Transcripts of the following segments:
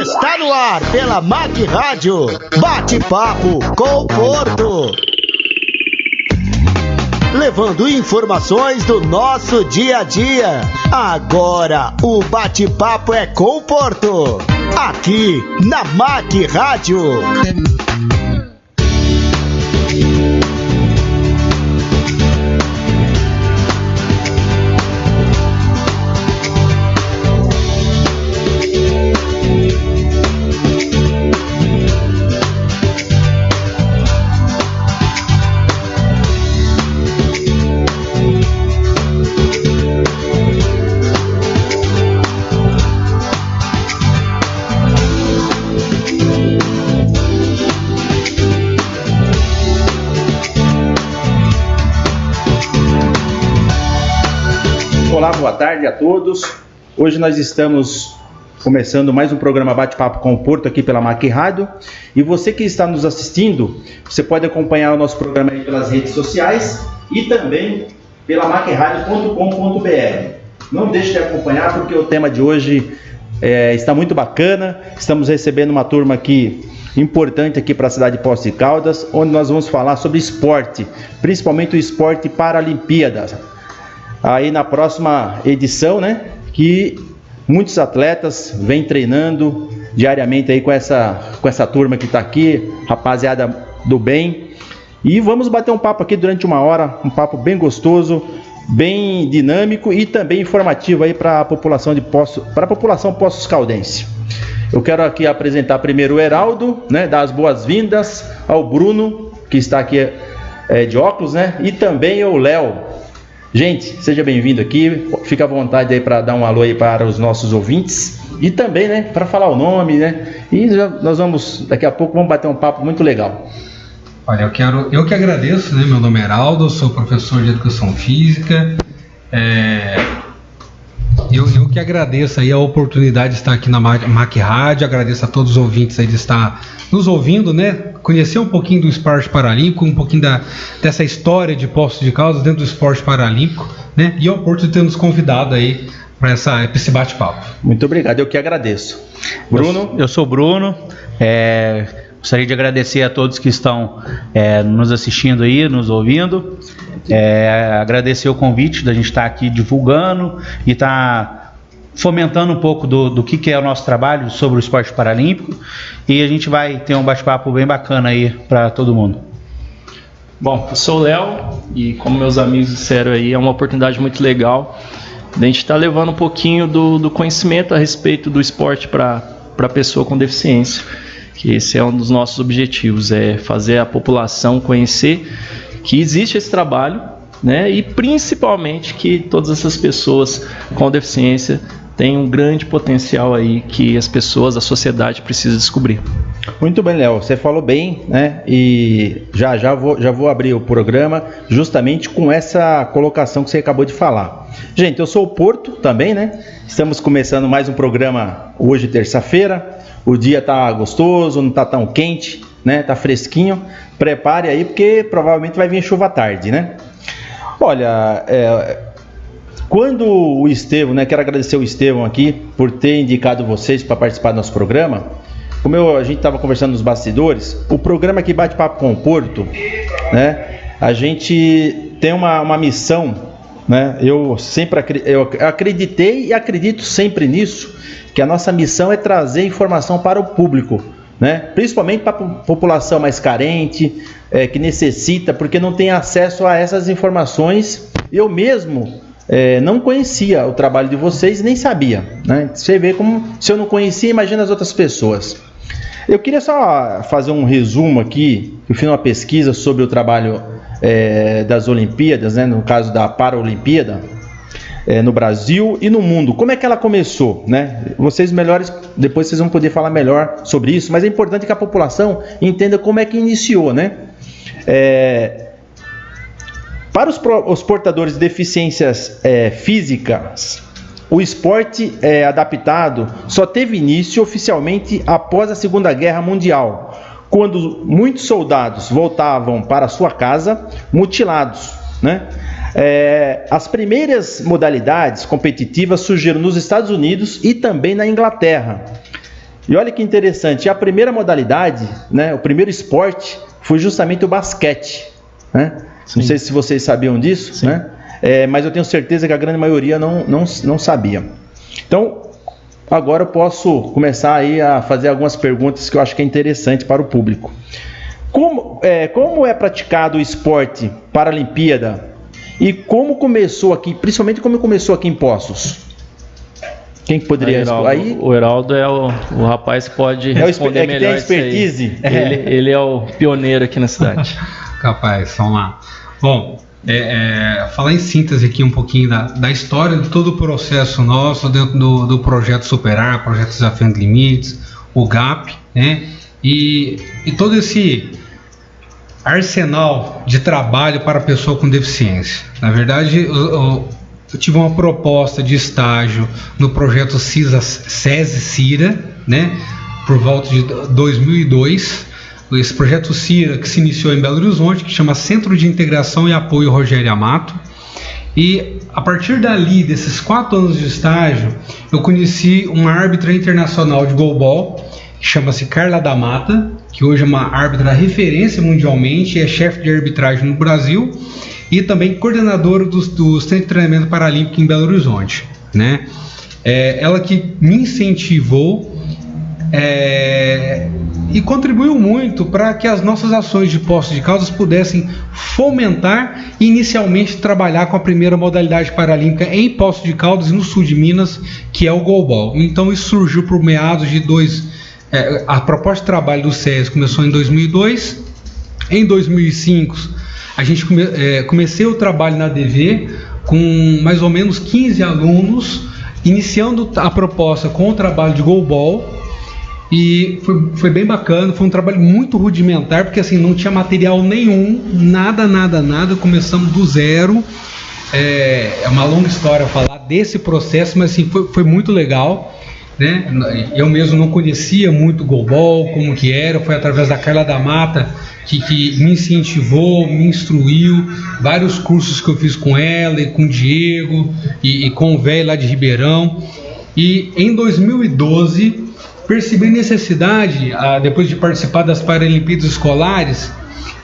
Está no ar pela MAC Rádio, bate-papo com o Porto. Levando informações do nosso dia a dia. Agora o bate-papo é com o Porto, aqui na MAC Rádio. Olá, boa tarde a todos. Hoje nós estamos começando mais um programa Bate-Papo com o Porto aqui pela MAC Rádio. E você que está nos assistindo, você pode acompanhar o nosso programa aí pelas redes sociais e também pela macradio.com.br. Não deixe de acompanhar porque o tema de hoje está muito bacana. Estamos recebendo uma turma aqui importante aqui para a cidade de Poços de Caldas, onde nós vamos falar sobre esporte, principalmente o esporte Paralimpíadas. Aí na próxima edição, né, que muitos atletas vêm treinando diariamente aí com essa turma que está aqui, rapaziada do bem. E vamos bater um papo aqui durante uma hora, um papo bem gostoso, bem dinâmico e também informativo aí para a população Poços Caldense. Eu quero aqui apresentar primeiro o Heraldo, né, dar as boas-vindas ao Bruno, que está aqui de óculos, né, e também o Léo. Gente, seja bem-vindo aqui, fica à vontade aí para dar um alô aí para os nossos ouvintes e também, né, para falar o nome, né, e nós vamos, daqui a pouco, vamos bater um papo muito legal. Olha, eu que agradeço, né, meu nome é Heraldo, sou professor de Educação Física, eu que agradeço aí a oportunidade de estar aqui na MAC Rádio, agradeço a todos os ouvintes aí de estar nos ouvindo, né? Conhecer um pouquinho do esporte paralímpico, um pouquinho dessa história de Poços de Caldas dentro do esporte paralímpico, né? E ao Porto de ter nos convidado aí para esse bate-papo. Muito obrigado, eu que agradeço. Bruno? Eu sou o Bruno, gostaria de agradecer a todos que estão nos assistindo aí, nos ouvindo. Agradecer o convite da gente estar aqui divulgando e estar fomentando um pouco do que é o nosso trabalho sobre o esporte paralímpico, e a gente vai ter um bate-papo bem bacana aí para todo mundo. Bom, eu sou o Léo e, como meus amigos disseram aí, é uma oportunidade muito legal de a gente estar levando um pouquinho do conhecimento a respeito do esporte para a pessoa com deficiência, que esse é um dos nossos objetivos, é fazer a população conhecer que existe esse trabalho, né, e principalmente que todas essas pessoas com deficiência têm um grande potencial aí que as pessoas, a sociedade precisa descobrir. Muito bem, Léo, você falou bem, né? E já vou abrir o programa justamente com essa colocação que você acabou de falar. Gente, eu sou o Porto também, né? Estamos começando mais um programa hoje, terça-feira. O dia tá gostoso, não tá tão quente, né? Tá fresquinho. Prepare aí porque provavelmente vai vir chuva à tarde, né? Olha, quando o Estevão, né, quero agradecer o Estevão aqui por ter indicado vocês para participar do nosso programa. Como a gente estava conversando nos bastidores, o programa aqui Bate-Papo com o Porto, né, a gente tem uma missão, né, eu acreditei e acredito sempre nisso, que a nossa missão é trazer informação para o público, né, principalmente para a população mais carente, que necessita, porque não tem acesso a essas informações. Eu mesmo não conhecia o trabalho de vocês, nem sabia, né? Você vê como, se eu não conhecia, imagina as outras pessoas. Eu queria só fazer um resumo aqui. Eu fiz uma pesquisa sobre o trabalho das Olimpíadas, né? No caso da Paralimpíada, no Brasil e no mundo. Como é que ela começou, né? Vocês melhores, depois vocês vão poder falar melhor sobre isso, mas é importante que a população entenda como é que iniciou, né? Para os portadores de deficiências físicas, o esporte adaptado só teve início oficialmente após a Segunda Guerra Mundial, quando muitos soldados voltavam para sua casa mutilados, né? As primeiras modalidades competitivas surgiram nos Estados Unidos e também na Inglaterra. E olha que interessante, a primeira modalidade, né, o primeiro esporte foi justamente o basquete, né? Não sei se vocês sabiam disso, né? Mas eu tenho certeza que a grande maioria não sabia. Então, agora eu posso começar aí a fazer algumas perguntas que eu acho que é interessante para o público. Como é praticado o esporte Paralimpíada e como começou aqui, principalmente como começou aqui em Poços? Quem que poderia responder? O Heraldo é o rapaz que pode responder melhor. Tem expertise. Ele é o pioneiro aqui na cidade. Capaz, vamos lá. Bom, falar em síntese aqui um pouquinho da história de todo o processo nosso dentro do projeto Superar, projeto Desafiando Limites, o GAP, né? E todo esse arsenal de trabalho para a pessoa com deficiência. Na verdade, eu tive uma proposta de estágio no projeto SESI-CIRA, né? Por volta de 2002. Esse projeto CIRA que se iniciou em Belo Horizonte, que chama Centro de Integração e Apoio Rogério Amato. E a partir dali, desses 4 anos de estágio, eu conheci uma árbitra internacional de goalball, que chama-se Carla da Mata, que hoje é uma árbitra referência mundialmente, é chefe de arbitragem no Brasil e também coordenadora do Centro de Treinamento Paralímpico em Belo Horizonte, né? Ela que me incentivou e contribuiu muito para que as nossas ações de Poços de Caldas pudessem fomentar e inicialmente trabalhar com a primeira modalidade paralímpica em Poços de Caldas e no sul de Minas, que é o goalball. Então isso surgiu por meados de a proposta de trabalho do SESI começou em 2002. Em 2005 a gente comecei o trabalho na DV com mais ou menos 15 alunos, iniciando a proposta com o trabalho de goalball. E foi bem bacana, foi um trabalho muito rudimentar, porque assim, não tinha material nenhum, nada, começamos do zero. É uma longa história falar desse processo, mas assim, foi muito legal, né? Eu mesmo não conhecia muito goalball, como que era, foi através da Carla da Mata que me incentivou, me instruiu, vários cursos que eu fiz com ela e com o Diego e com o velho lá de Ribeirão. E em 2012 percebi a necessidade, depois de participar das Paralimpíadas Escolares,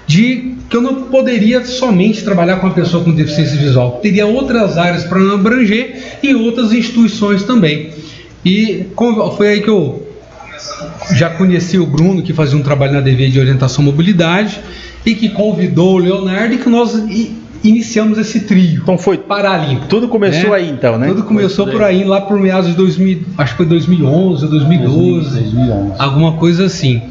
de que eu não poderia somente trabalhar com uma pessoa com deficiência visual, teria outras áreas para abranger e outras instituições também. E foi aí que eu já conheci o Bruno, que fazia um trabalho na DV de orientação e mobilidade, e que convidou o Leonardo, e que nós iniciamos esse trio. Então foi paralímpico. Tudo começou aí então, né? Tudo começou por aí, lá por meados de 2000, acho que foi 2011 ou 2012, 2011. Alguma coisa assim.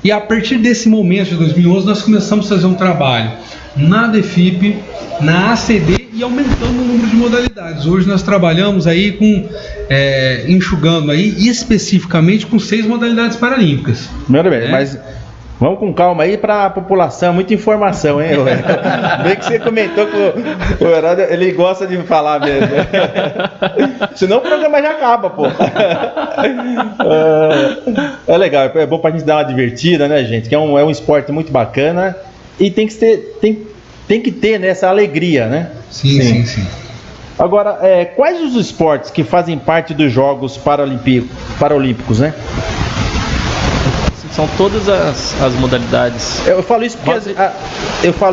E a partir desse momento de 2011 nós começamos a fazer um trabalho na DFIP, na ACD e aumentando o número de modalidades. Hoje nós trabalhamos aí enxugando aí especificamente com 6 modalidades paralímpicas. Muito bem, mas vamos com calma aí para a população, muita informação, hein? Bem que você comentou que o Heraldo, ele gosta de falar mesmo. Senão o programa já acaba, pô. É legal, é bom pra gente dar uma divertida, né, gente? Que é um esporte muito bacana e tem que ter né, essa alegria, né? Sim. Agora, quais os esportes que fazem parte dos Jogos Paralímpicos, né? São todas as modalidades. Eu falo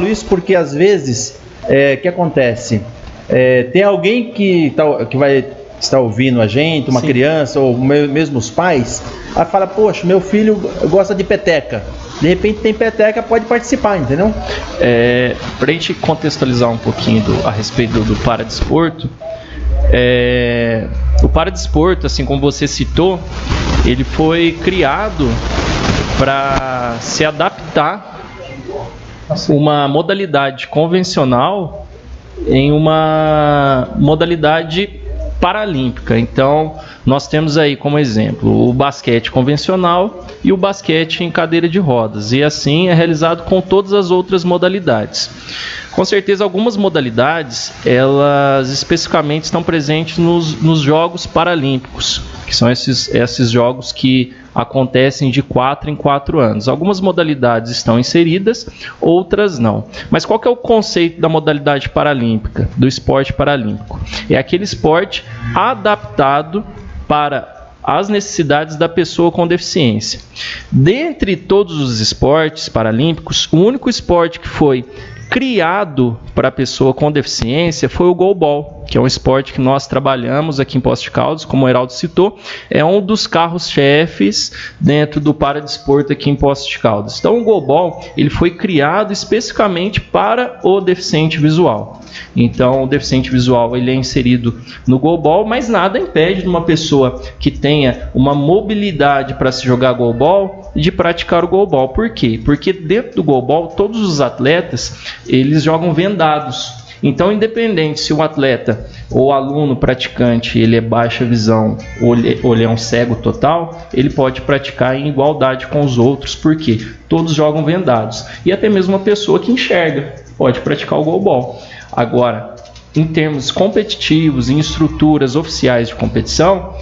isso porque às vezes, o que acontece? Tem alguém que vai estar ouvindo a gente, uma criança, ou mesmo os pais, aí fala, poxa, meu filho gosta de peteca. De repente tem peteca, pode participar, entendeu? Para a gente contextualizar um pouquinho a respeito do paradesporto, o paradesporto, assim como você citou, ele foi criado para se adaptar uma modalidade convencional em uma modalidade paralímpica. Então, nós temos aí como exemplo o basquete convencional e o basquete em cadeira de rodas. E assim é realizado com todas as outras modalidades. Com certeza, algumas modalidades, elas especificamente estão presentes nos Jogos Paralímpicos, que são esses jogos que acontecem de 4 em 4 anos. Algumas modalidades estão inseridas, outras não. Mas qual que é o conceito da modalidade paralímpica, do esporte paralímpico? É aquele esporte adaptado para às necessidades da pessoa com deficiência. Dentre todos os esportes paralímpicos, o único esporte que foi criado para a pessoa com deficiência foi o goalball, que é um esporte que nós trabalhamos aqui em Poços de Caldas, como o Heraldo citou, é um dos carros-chefes dentro do paradesporto aqui em Poços de Caldas. Então o goalball, ele foi criado especificamente para o deficiente visual. Então o deficiente visual, ele é inserido no goalball, mas nada impede de uma pessoa que tenha uma mobilidade para se jogar goalball de praticar o goalball. Por quê? Porque dentro do goalball, todos os atletas, eles jogam vendados. Então, independente se o atleta ou aluno praticante ele é baixa visão ou ele é um cego total, ele pode praticar em igualdade com os outros, porque todos jogam vendados. E até mesmo uma pessoa que enxerga pode praticar o goalball. Agora, em termos competitivos, em estruturas oficiais de competição,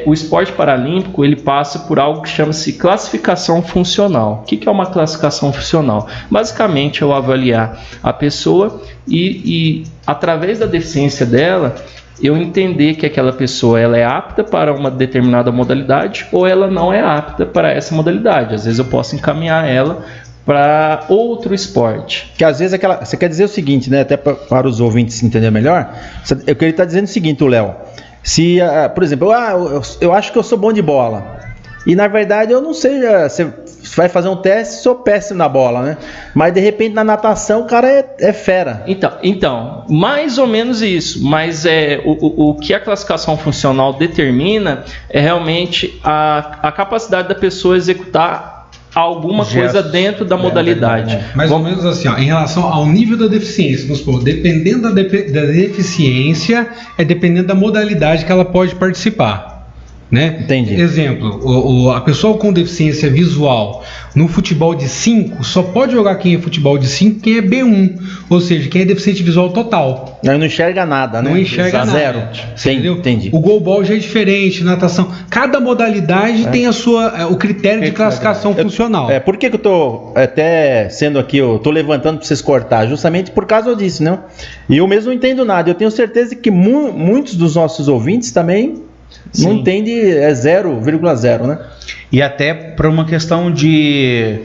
o esporte paralímpico ele passa por algo que chama-se classificação funcional. O que é uma classificação funcional? Basicamente, eu avaliar a pessoa e através da deficiência dela, eu entender que aquela pessoa ela é apta para uma determinada modalidade ou ela não é apta para essa modalidade. Às vezes eu posso encaminhar ela para outro esporte. Que às vezes você quer dizer o seguinte, né? Até para os ouvintes entenderem melhor, eu queria estar dizendo o seguinte, o Léo. Se, por exemplo, eu acho que eu sou bom de bola. E na verdade eu não sei, você vai fazer um teste, sou péssimo na bola, né? Mas de repente na natação o cara é fera. Então, mais ou menos isso. Mas o que a classificação funcional determina é realmente a capacidade da pessoa executar alguma coisa dentro da modalidade. Mais ou menos assim, ó, em relação ao nível da deficiência, vamos supor, dependendo da deficiência, dependendo da modalidade que ela pode participar. Né? Entendi. Exemplo, a pessoa com deficiência visual no futebol de 5 só pode jogar quem é futebol de 5 quem é B1, ou seja, quem é deficiente visual total. Não enxerga nada, né? Não enxerga nada. Zero. Entendeu? Entendi. O goalball já é diferente, natação. Cada modalidade tem o critério de classificação funcional. Por que eu tô até sendo aqui, eu tô levantando para vocês cortar? Justamente por causa disso, né? E eu mesmo não entendo nada. Eu tenho certeza que muitos dos nossos ouvintes também não entende 0,0, né? E até para uma questão de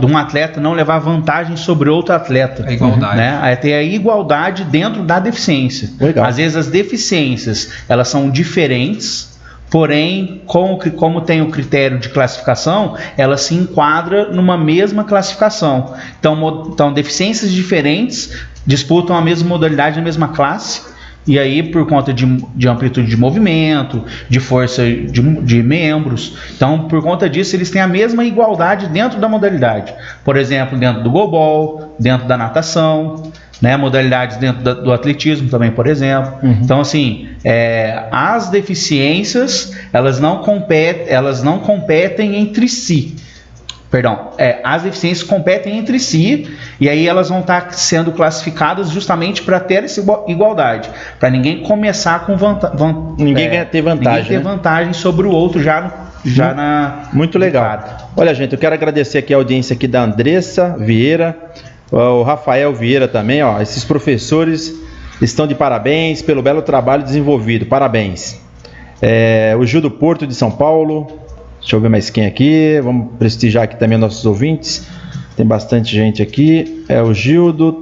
um atleta não levar vantagem sobre outro atleta. A igualdade. Né? Ter a igualdade dentro da deficiência. Legal. Às vezes as deficiências, elas são diferentes, porém, como tem o critério de classificação, ela se enquadra numa mesma classificação. Então deficiências diferentes disputam a mesma modalidade na mesma classe. E aí, por conta de amplitude de movimento, de força de membros, então, por conta disso, eles têm a mesma igualdade dentro da modalidade. Por exemplo, dentro do goalball, dentro da natação, né, modalidades dentro do atletismo também, por exemplo. Uhum. Então, assim, as deficiências, elas não competem entre si. Perdão, as deficiências competem entre si e aí elas vão estar sendo classificadas justamente para ter essa igualdade, para ninguém começar com ninguém ter vantagem, ninguém ter vantagem sobre o outro já na... Muito legal. Olha, gente, eu quero agradecer aqui a audiência aqui da Andressa Vieira, o Rafael Vieira também, ó, esses professores estão de parabéns pelo belo trabalho desenvolvido, parabéns. O Gil do Porto de São Paulo. Deixa eu ver mais quem aqui. Vamos prestigiar aqui também nossos ouvintes. Tem bastante gente aqui. O Gildo.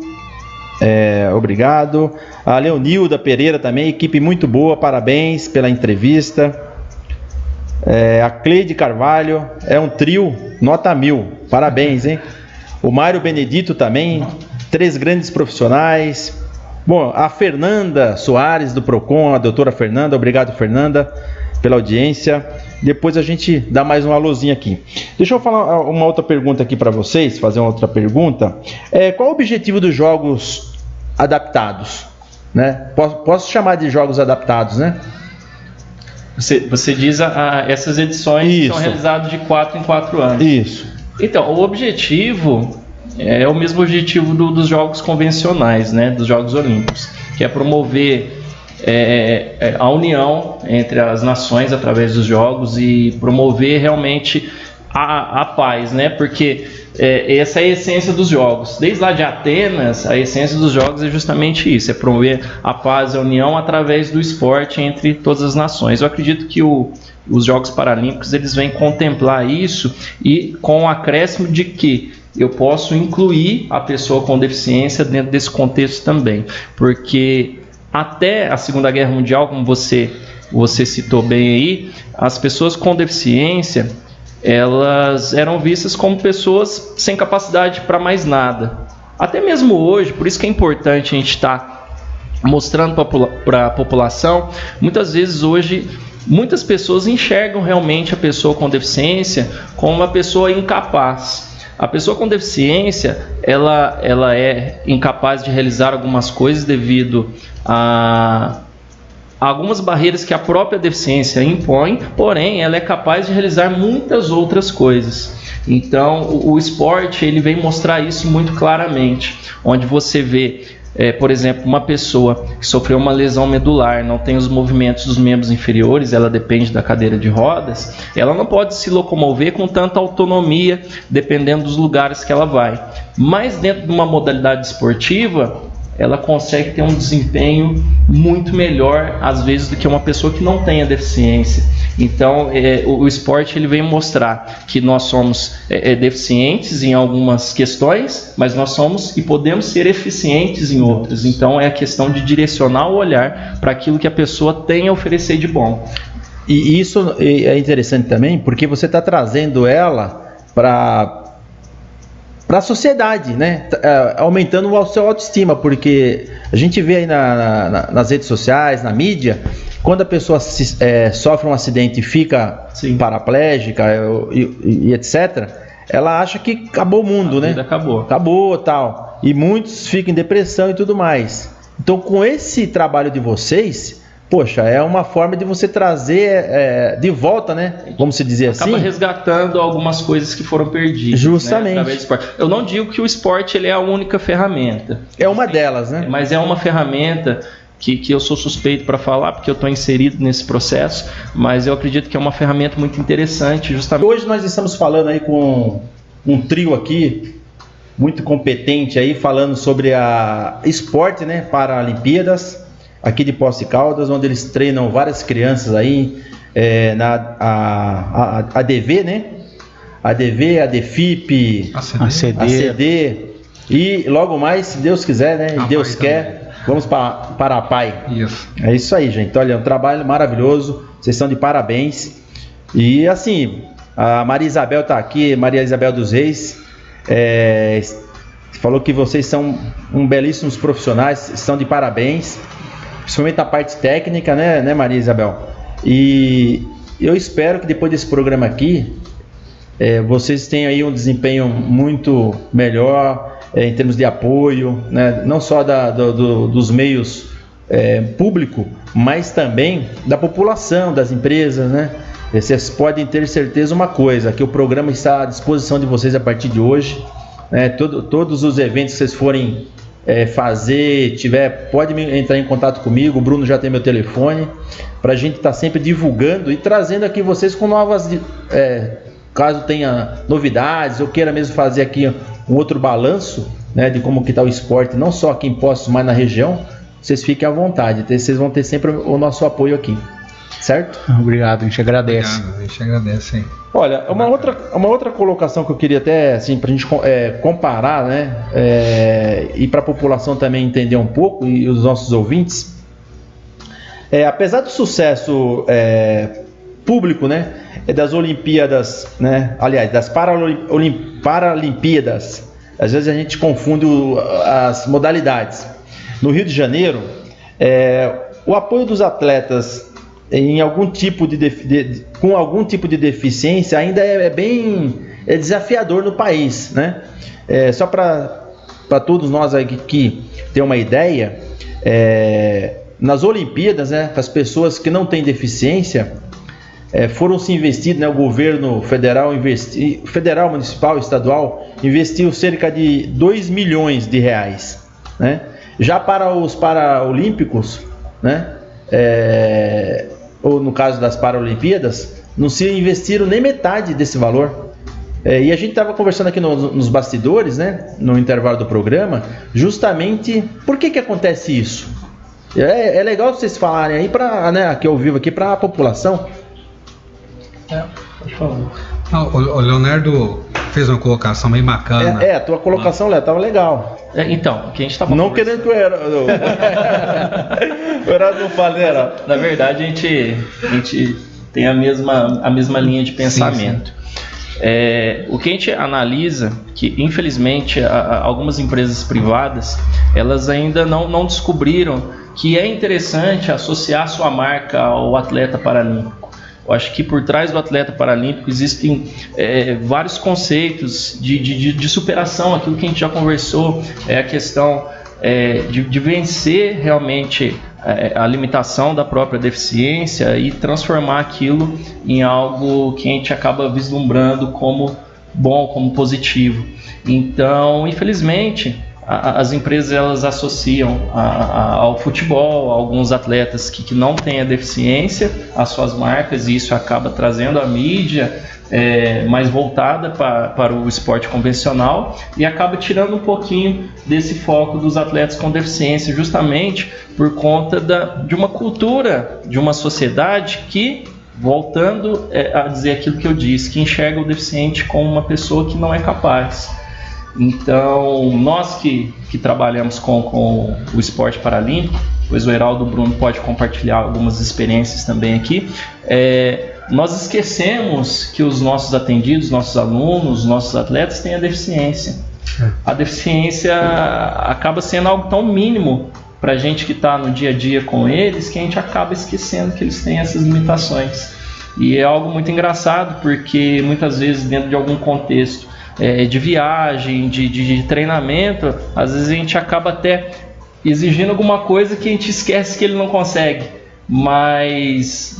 Obrigado. A Leonilda Pereira também. Equipe muito boa. Parabéns pela entrevista. A Cleide Carvalho. É um trio. Nota 1000. Parabéns, hein? O Mário Benedito também. 3 grandes profissionais. Bom, a Fernanda Soares do Procon. A doutora Fernanda. Obrigado, Fernanda, pela audiência. Depois a gente dá mais um alôzinho aqui. Deixa eu falar uma outra pergunta aqui para vocês, fazer uma outra pergunta. Qual o objetivo dos jogos adaptados? Né? Posso chamar de jogos adaptados, né? Você diz essas edições que são realizadas de 4 em 4 anos. Isso. Então, o objetivo é o mesmo objetivo dos jogos convencionais, né? Dos Jogos Olímpicos, que é promover a união entre as nações através dos jogos e promover realmente a paz, né? Porque essa é a essência dos jogos. Desde lá de Atenas, a essência dos jogos é justamente isso, é promover a paz e a união através do esporte entre todas as nações. Eu acredito que os Jogos Paralímpicos, eles vêm contemplar isso, e com o acréscimo de que eu posso incluir a pessoa com deficiência dentro desse contexto também, porque até a Segunda Guerra Mundial, como você citou bem aí, as pessoas com deficiência, elas eram vistas como pessoas sem capacidade para mais nada. Até mesmo hoje, por isso que é importante a gente estar mostrando para a população, muitas vezes hoje, muitas pessoas enxergam realmente a pessoa com deficiência como uma pessoa incapaz. A pessoa com deficiência, ela é incapaz de realizar algumas coisas devido a algumas barreiras que a própria deficiência impõe, porém ela é capaz de realizar muitas outras coisas. Então o esporte, ele vem mostrar isso muito claramente, onde você vê, por exemplo, uma pessoa que sofreu uma lesão medular, não tem os movimentos dos membros inferiores, ela depende da cadeira de rodas, ela não pode se locomover com tanta autonomia, dependendo dos lugares que ela vai. Mas dentro de uma modalidade esportiva, ela consegue ter um desempenho muito melhor, às vezes, do que uma pessoa que não tenha deficiência. Então, o esporte, ele vem mostrar que nós somos deficientes em algumas questões, mas nós somos e podemos ser eficientes em outras. Então, é a questão de direcionar o olhar para aquilo que a pessoa tem a oferecer de bom. E isso é interessante também, porque você está trazendo ela para a sociedade, né? Aumentando o seu autoestima, porque a gente vê aí nas redes sociais, na mídia, quando a pessoa sofre um acidente e fica paraplégica e etc., ela acha que acabou o mundo, né? Acabou, tal. E muitos ficam em depressão e tudo mais. Então, com esse trabalho de vocês, poxa, é uma forma de você trazer de volta, né? Vamos dizer assim. Acaba resgatando algumas coisas que foram perdidas. Justamente. Né, através do esporte. Eu não digo que o esporte, ele é a única ferramenta. É uma delas, né? Mas é uma ferramenta que eu sou suspeito para falar, porque eu estou inserido nesse processo, mas eu acredito que é uma ferramenta muito interessante, justamente. Hoje nós estamos falando aí com um trio aqui, muito competente aí, falando sobre a esporte, né? Paralimpíadas, aqui de Poços de Caldas, onde eles treinam várias crianças aí, na ADV, né? ADV, ADFIP, ACD, e logo mais, se Deus quiser, né? E Deus quer, vamos para a PAI. Isso. É isso aí, gente. Olha, é um trabalho maravilhoso, vocês estão de parabéns. E assim, a Maria Isabel está aqui, Maria Isabel dos Reis, falou que vocês são belíssimos profissionais, estão de parabéns. Principalmente a parte técnica, né, Maria Isabel? E eu espero que depois desse programa aqui, vocês tenham aí um desempenho muito melhor em termos de apoio, né? Não só dos meios público, mas também da população, das empresas, né? Vocês podem ter certeza uma coisa, que o programa está à disposição de vocês a partir de hoje, né? Todos os eventos que vocês forem fazer, pode entrar em contato comigo, o Bruno já tem meu telefone, para a gente estar sempre divulgando e trazendo aqui vocês com novas, caso tenha novidades, eu queira mesmo fazer aqui um outro balanço, né, de como que está o esporte, não só aqui em Poços, mas na região, vocês fiquem à vontade, vocês vão ter sempre o nosso apoio aqui, certo? Obrigado, a gente agradece. Obrigado, a gente agradece, hein? Olha, uma outra colocação que eu queria até, assim, para a gente comparar, né, e para a população também entender um pouco, e os nossos ouvintes, apesar do sucesso público, né, das Olimpíadas, né, aliás, das Paralimpíadas, às vezes a gente confunde as modalidades. No Rio de Janeiro, o apoio dos atletas com algum tipo de deficiência ainda é bem desafiador no país, né? Só para todos nós aqui que tem uma ideia, nas Olimpíadas, né, as pessoas que não têm deficiência foram se investir, né, o governo federal, municipal, estadual, investiu cerca de 2 milhões de reais, né? Já para os Paralímpicos, né, ou no caso das Paralimpíadas, não se investiram nem metade desse valor. E a gente estava conversando aqui nos bastidores, né, no intervalo do programa, justamente por que acontece isso. É legal vocês falarem aí, né, que eu vivo aqui, para a população. Por favor. O Leonardo fez uma colocação bem bacana. A tua colocação, Léo, estava legal. Então, o que a gente estava não querendo que o Heraldo não fale, né? Na verdade, a gente tem a mesma linha de pensamento. Sim. O que a gente analisa, que infelizmente algumas empresas privadas, elas ainda não descobriram que é interessante associar sua marca ao atleta paralímpico. Eu acho que por trás do atleta paralímpico existem vários conceitos de superação, aquilo que a gente já conversou, a questão de vencer realmente a limitação da própria deficiência e transformar aquilo em algo que a gente acaba vislumbrando como bom, como positivo. Então, infelizmente, as empresas elas associam ao futebol, a alguns atletas que não têm a deficiência, às suas marcas, e isso acaba trazendo a mídia mais voltada para o esporte convencional e acaba tirando um pouquinho desse foco dos atletas com deficiência, justamente por conta de uma cultura, de uma sociedade que, voltando a dizer aquilo que eu disse, que enxerga o deficiente como uma pessoa que não é capaz. Então, nós que trabalhamos com o esporte paralímpico, pois o Heraldo Bruno pode compartilhar algumas experiências também aqui, nós esquecemos que os nossos atendidos, nossos alunos, nossos atletas têm a deficiência. A deficiência acaba sendo algo tão mínimo para a gente que está no dia a dia com eles, que a gente acaba esquecendo que eles têm essas limitações. E é algo muito engraçado, porque muitas vezes dentro de algum contexto de viagem, de treinamento, às vezes a gente acaba até exigindo alguma coisa que a gente esquece que ele não consegue, mas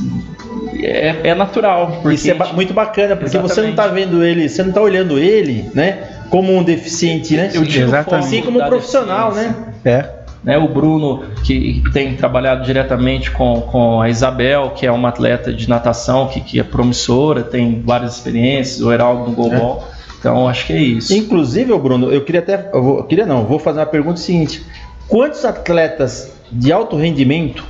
é natural. Isso muito bacana, porque exatamente. Você não está vendo ele, você não está olhando ele, né, como um deficiente, né? Eu digo assim como um profissional, né? O Bruno, que tem trabalhado diretamente com a Isabel, que é uma atleta de natação que é promissora, tem várias experiências, o Heraldo no goalball. Então, acho que é isso. Inclusive, Bruno, vou fazer uma pergunta seguinte: quantos atletas de alto rendimento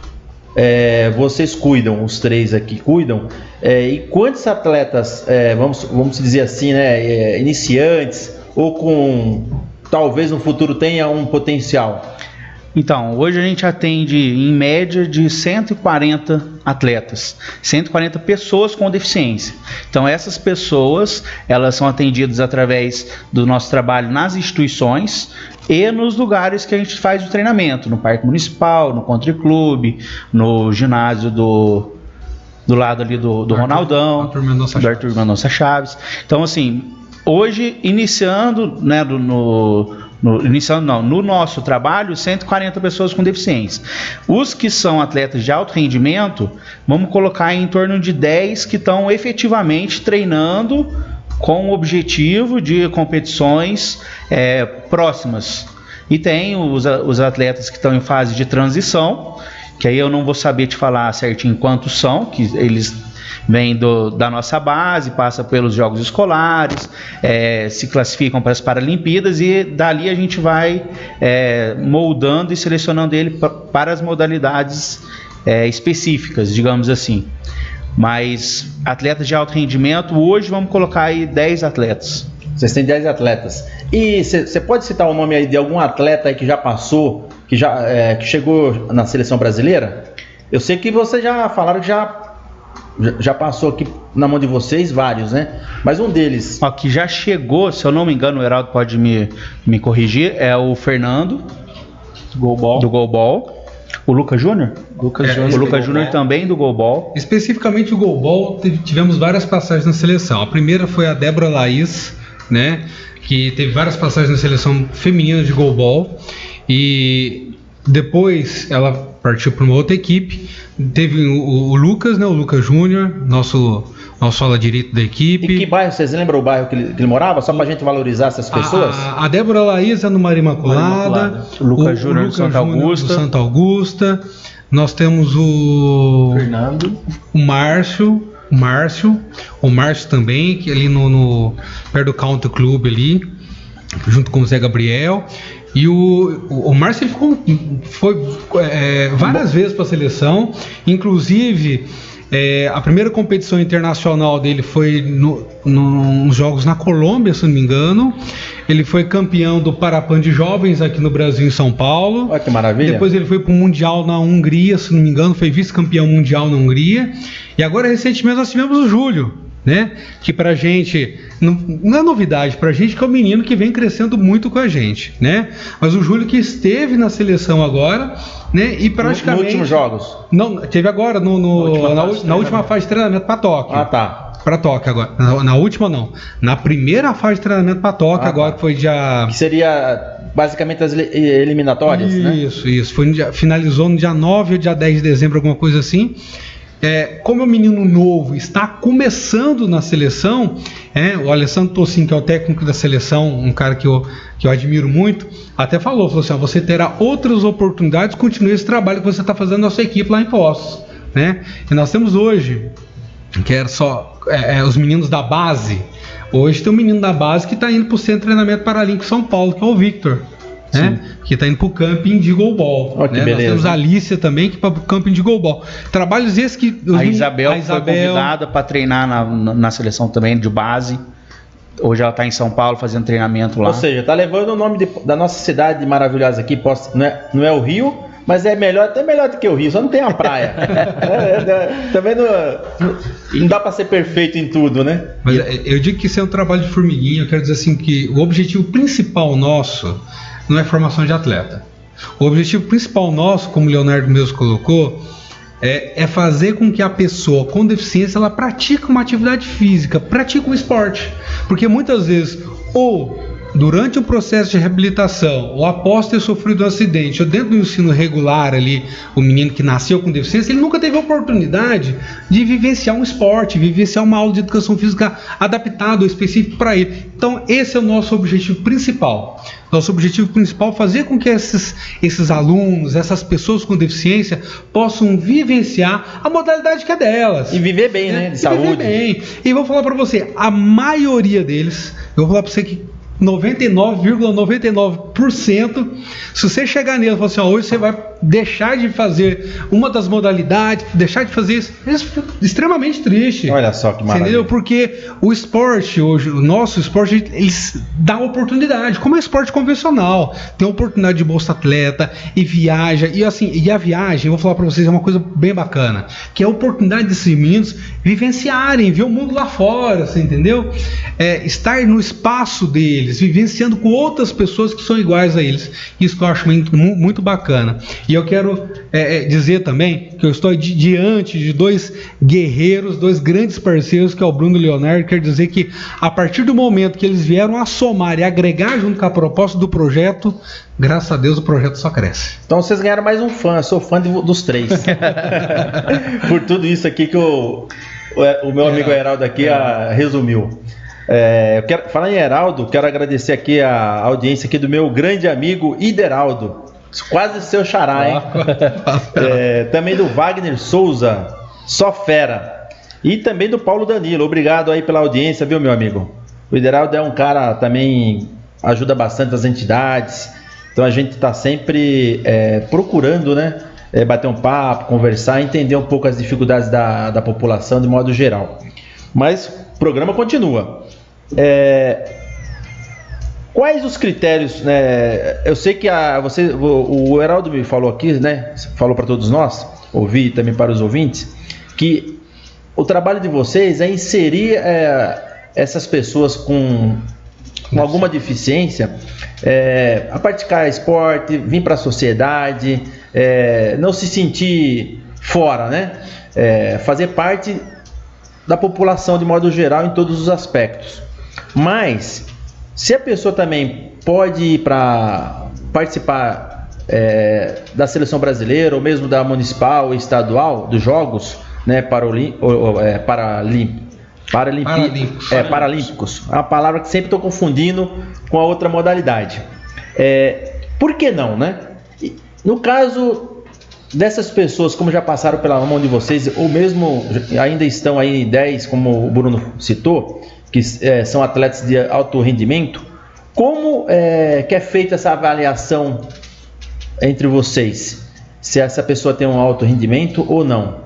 vocês cuidam, os três aqui cuidam, e quantos atletas, vamos dizer assim, né, iniciantes, ou com, talvez no futuro tenha um potencial? Então, hoje a gente atende em média de 140 atletas, 140 pessoas com deficiência. Então, essas pessoas, elas são atendidas através do nosso trabalho nas instituições e nos lugares que a gente faz o treinamento, no Parque Municipal, no Country Club, no ginásio do lado ali do Ronaldão, do Arthur Mendonça Chaves. Então, assim, hoje, iniciando, né, no nosso trabalho, 140 pessoas com deficiência. Os que são atletas de alto rendimento, vamos colocar em torno de 10 que estão efetivamente treinando com o objetivo de competições próximas. E tem os atletas que estão em fase de transição, que aí eu não vou saber te falar certinho quantos são, que eles vêm da nossa base, passa pelos jogos escolares, se classificam para as Paralimpíadas, e dali a gente vai moldando e selecionando ele para as modalidades específicas, digamos assim. Mas atletas de alto rendimento, hoje vamos colocar aí 10 atletas. Vocês têm 10 atletas. E você pode citar o nome aí de algum atleta aí que já passou, que chegou na seleção brasileira? Eu sei que vocês já falaram que já passou aqui na mão de vocês vários, né? Mas um deles... que já chegou, se eu não me engano, o Heraldo pode me corrigir, é o Fernando, do goalball. O Lucas Júnior? O Lucas Júnior também do goalball. Especificamente o goalball, tivemos várias passagens na seleção. A primeira foi a Débora Laís, né? Que teve várias passagens na seleção feminina de goalball. E depois ela partiu para uma outra equipe. Teve o Lucas, né? O Lucas Júnior, nosso ala direito da equipe. E que bairro, vocês lembram o bairro que ele morava? Só pra gente valorizar essas pessoas? A Débora Laís é no Maria Imaculada. O Lucas Júnior do Santa Augusta. Nós temos o Fernando. O Márcio. o Márcio também, que ali no perto do Country Club ali, junto com o Zé Gabriel. E o Márcio ele foi várias vezes para a seleção, inclusive a primeira competição internacional dele foi nos Jogos na Colômbia, se não me engano. Ele foi campeão do Parapan de Jovens aqui no Brasil, em São Paulo. Olha que maravilha. Depois ele foi para o Mundial na Hungria, se não me engano, foi vice-campeão mundial na Hungria. E agora, recentemente, nós tivemos o Júlio, né? Que pra gente, não é novidade pra gente, que é um menino que vem crescendo muito com a gente, né? Mas o Júlio que esteve na seleção agora, né? E praticamente... Nos últimos jogos? Não, teve agora na última fase de treinamento para Tóquio. Ah, tá. Para Tóquio agora. Na última não. Na primeira fase de treinamento para Tóquio, agora que foi dia... Que seria basicamente as eliminatórias, né? Isso. Finalizou no dia 9 ou dia 10 de dezembro, alguma coisa assim. Como é um menino novo, está começando na seleção, o Alessandro Tossin, que é o técnico da seleção, um cara que eu admiro muito, até falou assim, você terá outras oportunidades, continue esse trabalho que você está fazendo na sua equipe lá em Poços, né? E nós temos hoje, que era só os meninos da base. Hoje tem um menino da base que está indo para o Centro de Treinamento Paralímpico São Paulo, que é o Victor, né? Que está indo para o camping de goalball. Nós temos a Alicia também, que para o camping de goalball. Trabalhos esses que... A Isabel foi convidada para treinar na seleção também de base. Hoje ela está em São Paulo fazendo treinamento lá. Ou seja, está levando o nome da nossa cidade maravilhosa aqui. Não é o Rio, mas é até melhor do que o Rio, só não tem a praia. Também não dá para ser perfeito em tudo, né? Mas eu digo que isso é um trabalho de formiguinha. Eu quero dizer assim que o objetivo principal nosso não é formação de atleta. O objetivo principal nosso, como o Leonardo mesmo colocou, é fazer com que a pessoa com deficiência ela pratique uma atividade física, pratique um esporte. Porque muitas vezes, ou durante o processo de reabilitação, ou após ter sofrido um acidente, ou dentro do ensino regular ali, o menino que nasceu com deficiência, ele nunca teve a oportunidade de vivenciar um esporte, vivenciar uma aula de educação física adaptada ou específico para ele. Então esse é o nosso objetivo principal. Nosso objetivo principal é fazer com que esses alunos, essas pessoas com deficiência, possam vivenciar a modalidade que é delas. E viver bem, né? De saúde. Viver bem. E vou falar para você, a maioria deles, eu vou falar para você que 99,99%, se você chegar nele e falar assim, hoje você vai deixar de fazer uma das modalidades, deixar de fazer isso, é extremamente triste. Olha só que maravilha. Entendeu? Porque o esporte hoje, o nosso esporte, ele dá oportunidade, como é esporte convencional, tem oportunidade de Bolsa Atleta e viaja, e assim, e a viagem, eu vou falar para vocês, é uma coisa bem bacana, que é a oportunidade desses meninos vivenciarem, ver o mundo lá fora, você entendeu? Estar no espaço deles, vivenciando com outras pessoas que são iguais a eles. Isso que eu acho muito, muito bacana. E eu quero dizer também que eu estou diante de dois guerreiros, dois grandes parceiros, que é o Bruno e o Leonardo. Quero dizer que a partir do momento que eles vieram a somar e agregar junto com a proposta do projeto, graças a Deus o projeto só cresce. Então vocês ganharam mais um fã. Eu sou fã dos três. Por tudo isso aqui que o meu amigo Heraldo aqui resumiu. Eu quero falar em Heraldo, quero agradecer aqui a audiência aqui do meu grande amigo Ideraldo, quase seu xará, hein? Também do Wagner Souza, só fera, e também do Paulo Danilo. Obrigado aí pela audiência, viu, meu amigo? O Ideraldo é um cara também, ajuda bastante as entidades, então a gente está sempre procurando, né? Bater um papo, conversar, entender um pouco as dificuldades da população de modo geral. Mas o programa continua. Quais os critérios, né? Eu sei que o Heraldo me falou aqui, né? Falou para todos nós, ouvi também para os ouvintes, que o trabalho de vocês é inserir essas pessoas com alguma deficiência a praticar esporte, vir para a sociedade, não se sentir fora, né? Fazer parte da população de modo geral em todos os aspectos. Mas se a pessoa também pode ir para participar da seleção brasileira ou mesmo da municipal e estadual dos jogos, né, paralímpicos, a palavra que sempre estou confundindo com a outra modalidade. Por que não, né? No caso dessas pessoas, como já passaram pela mão de vocês, ou mesmo ainda estão aí 10, como o Bruno citou, que são atletas de alto rendimento, como que é feita essa avaliação entre vocês? Se essa pessoa tem um alto rendimento ou não?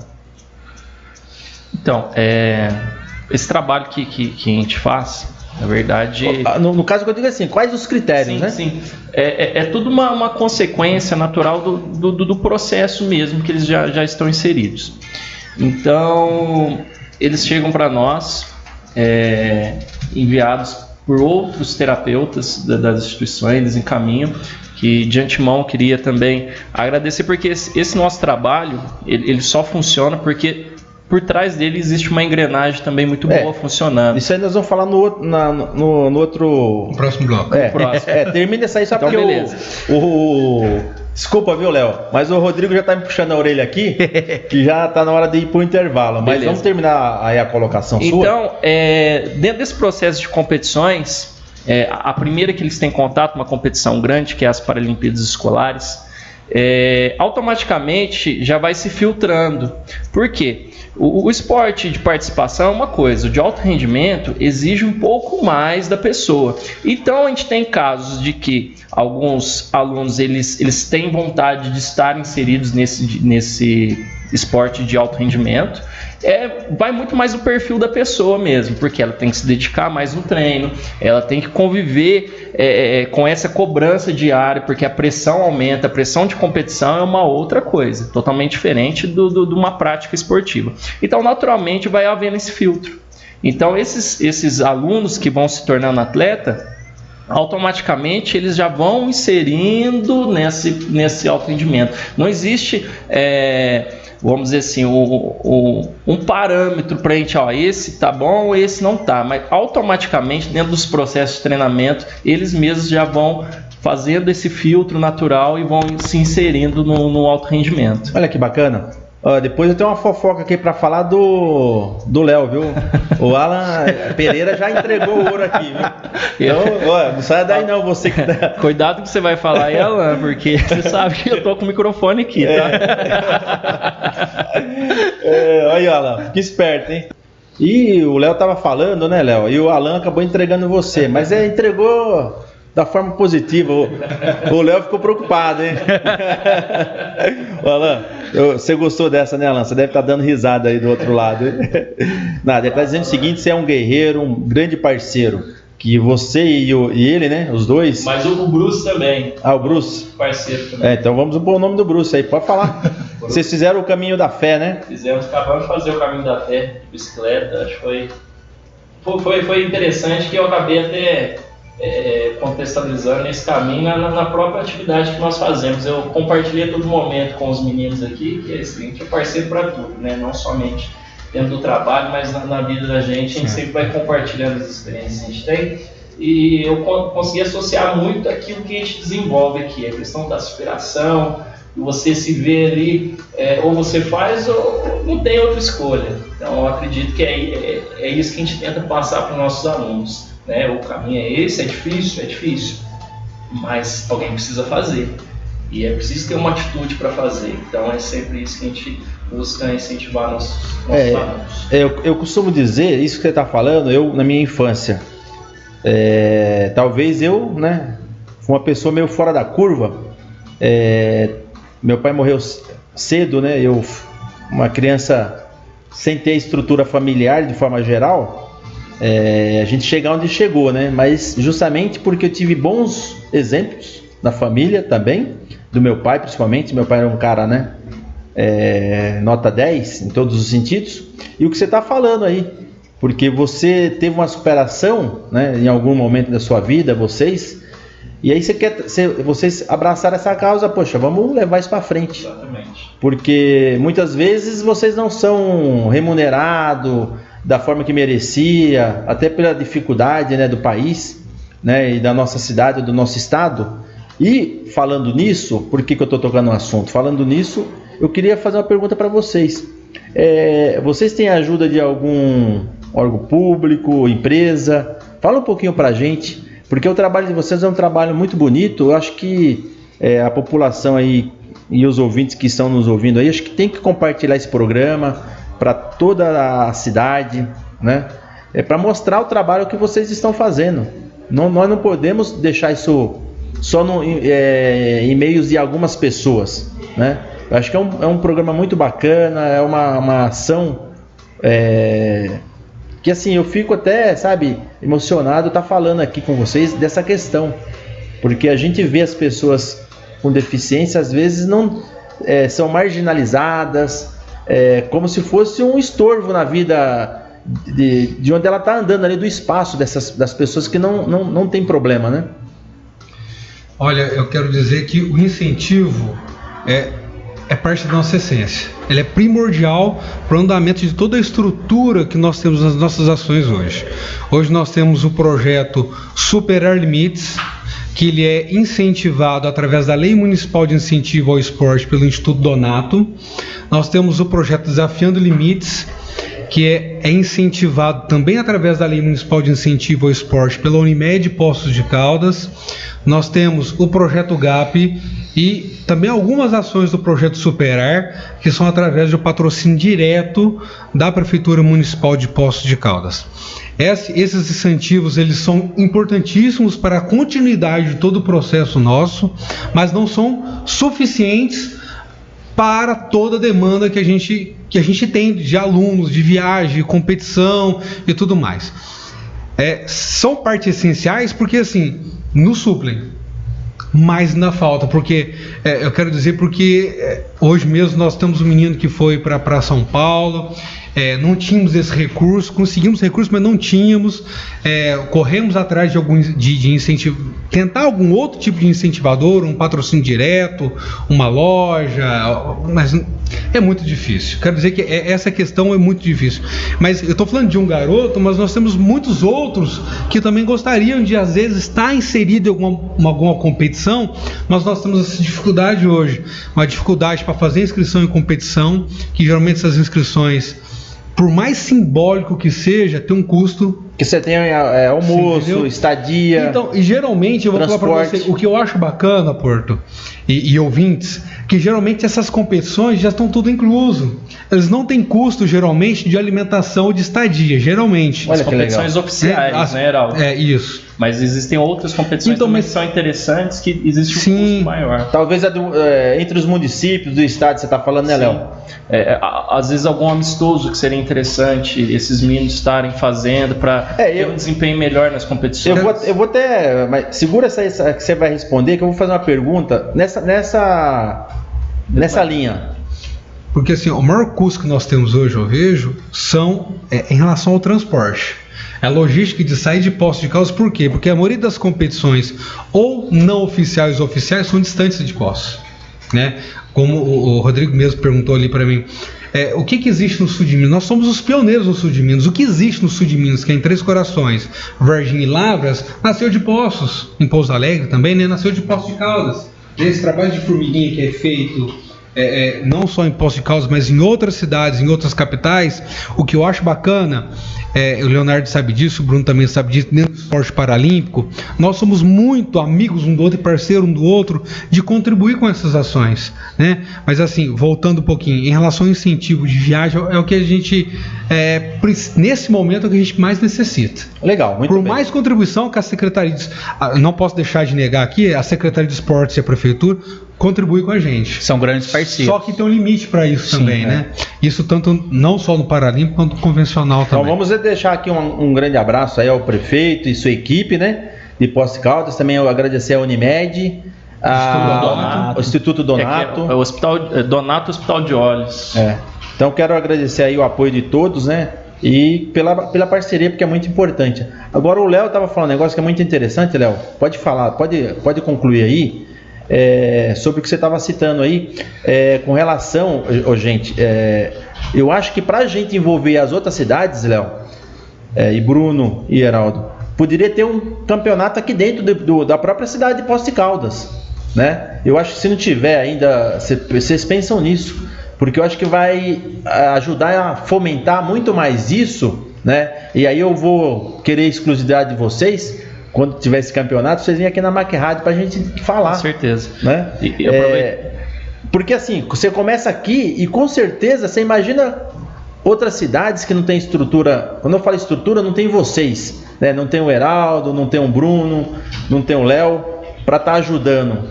Então, esse trabalho que a gente faz, na verdade... No caso que eu digo assim, quais os critérios, sim, né? Sim, é tudo uma consequência natural do processo mesmo que eles já estão inseridos. Então, eles chegam para nós, enviados por outros terapeutas das instituições, eles encaminham, que de antemão eu queria também agradecer, porque esse nosso trabalho, ele só funciona porque por trás dele existe uma engrenagem também muito boa funcionando. Isso aí nós vamos falar no outro... No próximo bloco. Termina essa aí só então, porque beleza. Desculpa, viu, Léo? Mas o Rodrigo já tá me puxando a orelha aqui, que já tá na hora de ir pro intervalo. Mas beleza. Vamos terminar aí a colocação sua. Então, dentro desse processo de competições, a primeira que eles têm contato, uma competição grande, que é as Paralimpíadas Escolares, automaticamente já vai se filtrando. Por quê? O esporte de participação é uma coisa, o de alto rendimento exige um pouco mais da pessoa. Então a gente tem casos de que alguns alunos eles têm vontade de estar inseridos nesse esporte de alto rendimento. Vai muito mais no perfil da pessoa mesmo, porque ela tem que se dedicar mais no treino, ela tem que conviver com essa cobrança diária, porque a pressão aumenta, a pressão de competição é uma outra coisa, totalmente diferente de uma prática esportiva. Então, naturalmente, vai havendo esse filtro. Então, esses alunos que vão se tornando atleta, automaticamente eles já vão inserindo nesse alto rendimento. Não existe... vamos dizer assim, um parâmetro para a gente, esse tá bom, esse não tá, mas automaticamente dentro dos processos de treinamento, eles mesmos já vão fazendo esse filtro natural e vão se inserindo no alto rendimento. Olha que bacana. Depois eu tenho uma fofoca aqui para falar do Léo, viu? O Alan Pereira já entregou o ouro aqui, viu? Então, não sai daí não, você que tá... Cuidado com o que você vai falar aí, Alan, porque você sabe que eu tô com o microfone aqui, tá? Olha, Alan, que esperto, hein? E o Léo tava falando, né, Léo? E o Alan acabou entregando você, mas entregou da forma positiva. O Léo ficou preocupado, hein? Alan, você gostou dessa, né, Alan? Você deve estar dando risada aí do outro lado. Nada, ele está dizendo o seguinte: você é um guerreiro, um grande parceiro. Que você e ele, né? Os dois. Mas o Bruce também. O Bruce. Parceiro também. Então vamos pôr o nome do Bruce aí, pode falar. Vocês fizeram o caminho da fé, né? Acabamos de fazer o caminho da fé de bicicleta. Acho que foi interessante, que eu acabei até contextualizando esse caminho na própria atividade que nós fazemos. Eu compartilhei a todo momento com os meninos aqui que a gente é parceiro para tudo, né? Não somente dentro do trabalho, mas na vida da gente, a gente sempre vai compartilhando as experiências que a gente tem. E eu consegui associar muito aquilo que a gente desenvolve aqui, a questão da superação, você se vê ali, ou você faz ou não tem outra escolha. Então eu acredito que é isso que a gente tenta passar para os nossos alunos, né? O caminho é esse, é difícil, mas alguém precisa fazer. E é preciso ter uma atitude para fazer. Então é sempre isso que a gente busca incentivar nossos alunos. Eu costumo dizer, isso que você está falando, eu na minha infância, talvez eu, né, fui uma pessoa meio fora da curva. Meu pai morreu cedo, né? Eu, uma criança sem ter estrutura familiar de forma geral, a gente chega onde chegou, né? Mas justamente porque eu tive bons exemplos na família também, do meu pai principalmente. Meu pai era um cara, né? Nota 10 em todos os sentidos. E o que você está falando aí, porque você teve uma superação, né, em algum momento da sua vida, e aí vocês abraçaram essa causa, poxa, vamos levar isso para frente. Exatamente. Porque muitas vezes vocês não são remunerados da forma que merecia, até pela dificuldade, né, do país, né, e da nossa cidade, do nosso estado. E falando nisso, por que eu estou tocando no assunto? Falando nisso, eu queria fazer uma pergunta para vocês. Vocês têm a ajuda de algum órgão público, empresa? Fala um pouquinho para a gente, porque o trabalho de vocês é um trabalho muito bonito. Eu acho que a população aí e os ouvintes que estão nos ouvindo aí, acho que tem que compartilhar esse programa para toda a cidade, né? Para mostrar o trabalho que vocês estão fazendo. Nós não podemos deixar isso só em meios de algumas pessoas, né? Eu acho que é um programa muito bacana, é uma ação que assim, eu fico até, sabe, emocionado estar falando aqui com vocês dessa questão, porque a gente vê as pessoas com deficiência, às vezes não são marginalizadas, como se fosse um estorvo na vida de onde ela está andando ali, do espaço das pessoas que não tem problema, né? Olha, eu quero dizer que o incentivo é parte da nossa essência. Ele é primordial para o andamento de toda a estrutura que nós temos nas nossas ações hoje. Hoje nós temos o projeto Superar Limites, que ele é incentivado através da Lei Municipal de Incentivo ao Esporte pelo Instituto Donato. Nós temos o projeto Desafiando Limites, que é incentivado também através da Lei Municipal de Incentivo ao Esporte pela Unimed Poços de Caldas. Nós temos o projeto GAP e também algumas ações do projeto Superar, que são através do patrocínio direto da Prefeitura Municipal de Poços de Caldas. Esses incentivos, eles são importantíssimos para a continuidade de todo o processo nosso, mas não são suficientes para toda a demanda que a gente tem de alunos, de viagem, de competição e tudo mais. São partes essenciais porque, assim, nos suplem, mas na falta, porque eu quero dizer porque hoje mesmo nós temos um menino que foi para São Paulo, não tínhamos esse recurso, conseguimos recurso, mas não tínhamos, corremos atrás de incentivo, tentar algum outro tipo de incentivador, um patrocínio direto, uma loja, mas é muito difícil. Quero dizer que essa questão é muito difícil. Mas eu estou falando de um garoto, mas nós temos muitos outros que também gostariam de, às vezes, estar inserido em alguma competição, mas nós temos essa dificuldade hoje, uma dificuldade para fazer inscrição em competição, que geralmente essas inscrições, por mais simbólico que seja, tem um custo. Que você tem almoço, estadia. Então, e geralmente, eu vou falar para você, o que eu acho bacana, Porto, e ouvintes, que geralmente essas competições já estão tudo incluso. Eles não têm custo, geralmente, de alimentação ou de estadia, geralmente. Olha, as competições oficiais, né, Heraldo? Isso. Mas existem outras competições também que são interessantes, que existe um custo maior. Talvez entre os municípios do estado, você está falando, né, Léo? Às vezes algum amistoso que seria interessante esses meninos estarem fazendo para ter um desempenho melhor nas competições. Eu vou até... Mas segura essa que você vai responder, que eu vou fazer uma pergunta nessa linha. Porque assim, o maior custo que nós temos hoje, eu vejo, são em relação ao transporte. A logística de sair de Poços de Caldas, por quê? Porque a maioria das competições, ou não oficiais ou oficiais, são distantes de Poços, né? Como o Rodrigo mesmo perguntou ali para mim, o que existe no sul de Minas? Nós somos os pioneiros no sul de Minas. O que existe no sul de Minas, que é em Três Corações, Varginha e Lavras, nasceu de Poços. Em Pouso Alegre também, né? Nasceu de Poços de Caldas. Esse trabalho de formiguinha que é feito não só em Poços de Caldas, mas em outras cidades, em outras capitais, o que eu acho bacana, o Leonardo sabe disso, o Bruno também sabe disso, dentro do esporte paralímpico, nós somos muito amigos um do outro e parceiro um do outro de contribuir com essas ações, né? Mas assim, voltando um pouquinho, em relação ao incentivo de viagem, é o que a gente, nesse momento, é o que a gente mais necessita. Legal, muito bem. Por mais contribuição que a Secretaria não posso deixar de negar aqui, a Secretaria de Esportes e a Prefeitura contribui com a gente. São grandes parceiros. Só que tem um limite para isso também, né? Isso tanto não só no Paralímpico quanto no convencional também. Então vamos deixar aqui um grande abraço aí ao prefeito e sua equipe, né? De Poços de Caldas. Também eu agradecer a Unimed, o Instituto Donato. O Hospital Donato Hospital de Olhos. Então quero agradecer aí o apoio de todos, né? E pela parceria, porque é muito importante. Agora o Léo estava falando um negócio que é muito interessante, Léo. Pode falar, pode concluir aí. Sobre o que você estava citando aí, com relação, gente, eu acho que para a gente envolver as outras cidades, Léo, e Bruno e Heraldo, poderia ter um campeonato aqui dentro da própria cidade de Poços de Caldas, né? Eu acho que se não tiver ainda, vocês pensam nisso, porque eu acho que vai ajudar a fomentar muito mais isso, né? E aí eu vou querer exclusividade de vocês. Quando tiver esse campeonato, vocês vêm aqui na MAC Rádio pra gente falar. Com certeza. Né? Porque assim, você começa aqui e com certeza você imagina outras cidades que não tem estrutura. Quando eu falo estrutura, não tem vocês, né? Não tem o Heraldo, não tem o Bruno, não tem o Léo para estar ajudando.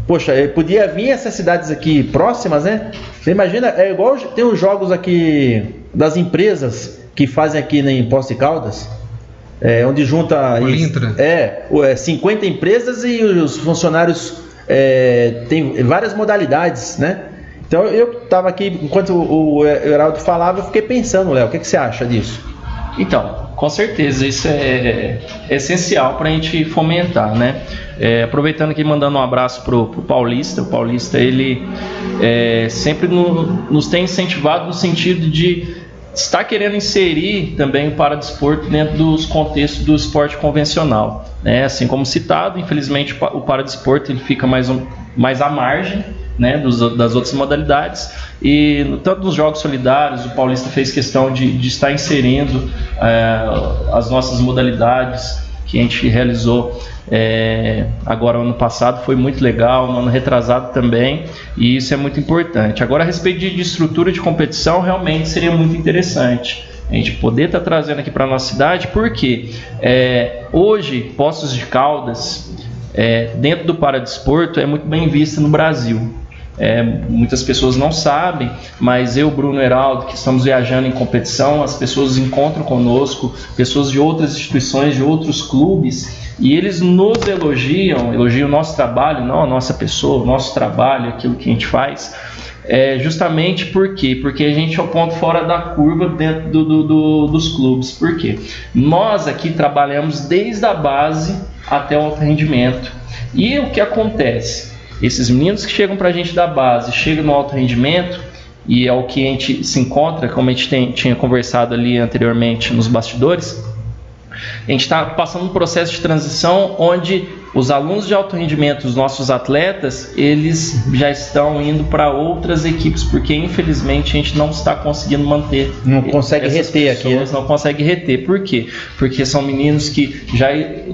Poxa, podia vir essas cidades aqui próximas, né? Você imagina, é igual tem os jogos aqui das empresas que fazem aqui em Poços de Caldas, onde junta 50 empresas e os funcionários tem várias modalidades, né? Então eu estava aqui, enquanto o Heraldo falava, eu fiquei pensando, Léo, o que você acha disso? Então, com certeza, isso é essencial para a gente fomentar, né? Aproveitando aqui, mandando um abraço pro Paulista. O Paulista, ele sempre nos tem incentivado no sentido de estar querendo inserir também o paradesporto dentro dos contextos do esporte convencional, né? Assim como citado, infelizmente o paradesporto ele fica mais à margem, né, das outras modalidades, e tanto nos Jogos Solidários o Paulista fez questão de estar inserindo as nossas modalidades que a gente realizou agora ano passado, foi muito legal, no ano retrasado também, e isso é muito importante. Agora, a respeito de estrutura de competição, realmente seria muito interessante a gente poder estar trazendo aqui para a nossa cidade, porque hoje Poços de Caldas, dentro do paradesporto, é muito bem vista no Brasil. Muitas pessoas não sabem, mas eu, Bruno, Heraldo, que estamos viajando em competição, as pessoas encontram conosco, pessoas de outras instituições, de outros clubes, e eles nos elogiam o nosso trabalho, não a nossa pessoa, o nosso trabalho, aquilo que a gente faz, justamente por quê? Porque a gente é o ponto fora da curva dentro dos clubes. Por quê? Nós aqui trabalhamos desde a base até o alto rendimento. E o que acontece? Esses meninos que chegam para a gente da base, chegam no alto rendimento, e é o que a gente se encontra, como a gente tinha conversado ali anteriormente nos bastidores, a gente está passando um processo de transição onde os alunos de alto rendimento, os nossos atletas, eles já estão indo para outras equipes, porque infelizmente a gente não está conseguindo manter. Não consegue reter aqui, né? Não consegue reter. Por quê? Porque são meninos que já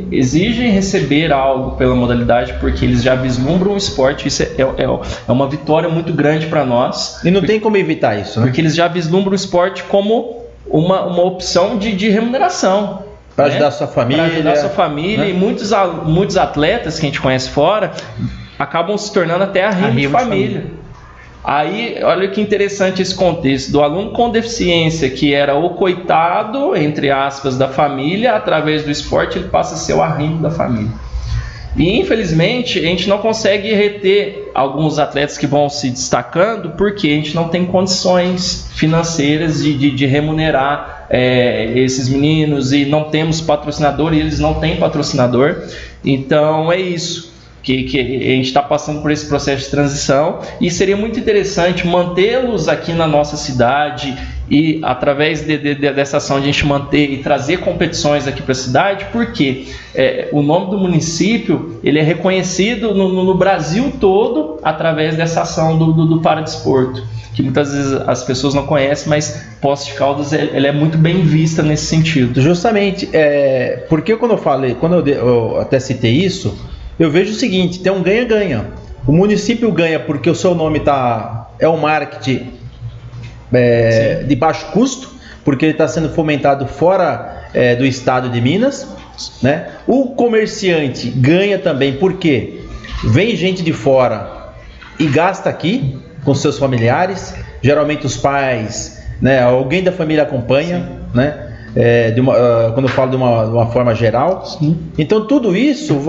exigem receber algo pela modalidade, porque eles já vislumbram o esporte. Isso é uma vitória muito grande para nós. E não tem como evitar isso, né? Porque eles já vislumbram o esporte como uma opção de remuneração. Para ajudar a sua família. Para ajudar a sua família, né? E muitos atletas que a gente conhece fora acabam se tornando até a rima de família. Aí, olha que interessante esse contexto do aluno com deficiência, que era o coitado, entre aspas, da família, através do esporte ele passa a ser o arrimo da família. E infelizmente a gente não consegue reter alguns atletas que vão se destacando porque a gente não tem condições financeiras de remunerar esses meninos, e não temos patrocinador, e eles não têm patrocinador. Então é isso que a gente está passando por esse processo de transição, e seria muito interessante mantê-los aqui na nossa cidade, e através dessa ação de a gente manter e trazer competições aqui para a cidade, porque o nome do município ele é reconhecido no Brasil todo através dessa ação do paradesporto, que muitas vezes as pessoas não conhecem, mas Poços de Caldas ela é muito bem vista nesse sentido. Justamente, porque quando eu até citei isso, eu vejo o seguinte, tem um ganha-ganha. O município ganha porque o seu nome é um marketing de baixo custo, porque ele está sendo fomentado fora do estado de Minas, né? O comerciante ganha também porque vem gente de fora e gasta aqui com seus familiares, geralmente os pais, né? Alguém da família acompanha, né? Quando eu falo de uma forma geral. Sim. Então tudo isso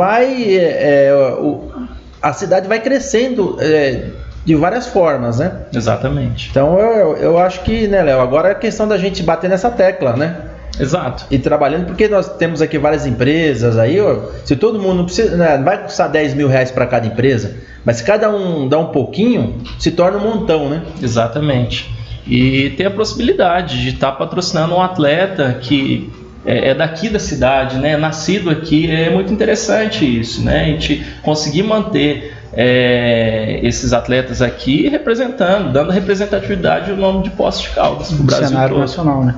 a cidade vai crescendo de várias formas, né? Exatamente. Então eu acho que, né, Léo, agora é questão da gente bater nessa tecla, né? Exato. E trabalhando, porque nós temos aqui várias empresas aí, se todo mundo não precisa, né, não vai custar 10 mil reais para cada empresa, mas se cada um dá um pouquinho, se torna um montão, né? Exatamente. E tem a possibilidade de estar patrocinando um atleta que é daqui da cidade, né? Nascido aqui. É muito interessante isso, né? A gente conseguir manter esses atletas aqui representando, dando representatividade ao nome de Poços de Caldas para o Brasil cenário todo. Nacional, né?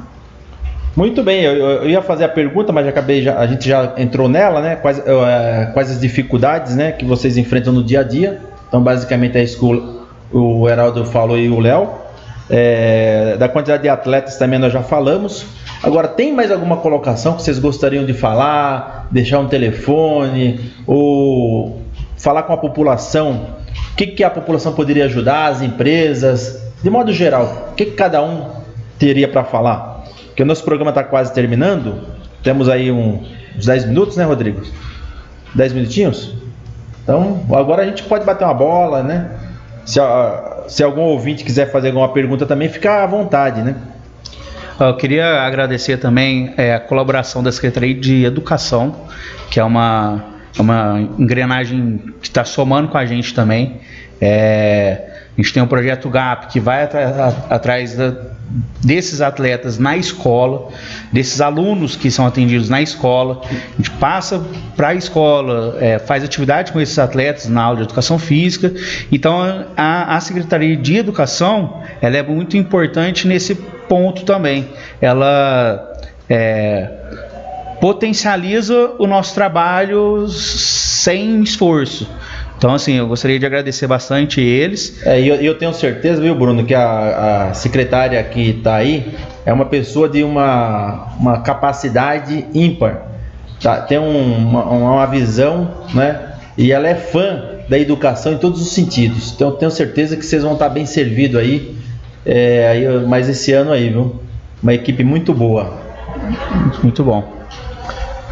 Muito bem, eu ia fazer a pergunta, mas a gente já entrou nela, né? Quais as dificuldades, né, que vocês enfrentam no dia a dia? Então, basicamente, é o Heraldo falou e o Léo. Da quantidade de atletas também nós já falamos. Agora, tem mais alguma colocação que vocês gostariam de falar? Deixar um telefone? Ou falar com a população? O que a população poderia ajudar? As empresas? De modo geral, o que cada um teria para falar? Porque o nosso programa está quase terminando. Temos aí uns 10 minutos, né, Rodrigo? 10 minutinhos? Então, agora a gente pode bater uma bola, né? Se algum ouvinte quiser fazer alguma pergunta também, fica à vontade, né? Eu queria agradecer também a colaboração da Secretaria de Educação, que é uma engrenagem que está somando com a gente também. A gente tem o projeto GAP, que vai atrás desses atletas na escola, desses alunos que são atendidos na escola. A gente passa para a escola, faz atividade com esses atletas na aula de educação física. Então, a Secretaria de Educação, ela é muito importante nesse ponto também. Ela potencializa o nosso trabalho sem esforço. Então, assim, eu gostaria de agradecer bastante eles. Eu tenho certeza, viu, Bruno, que a secretária que está aí é uma pessoa de uma capacidade ímpar. Tá? Tem uma visão, né? E ela é fã da educação em todos os sentidos. Então, eu tenho certeza que vocês vão estar bem servidos aí, mais esse ano aí, viu? Uma equipe muito boa. Muito bom.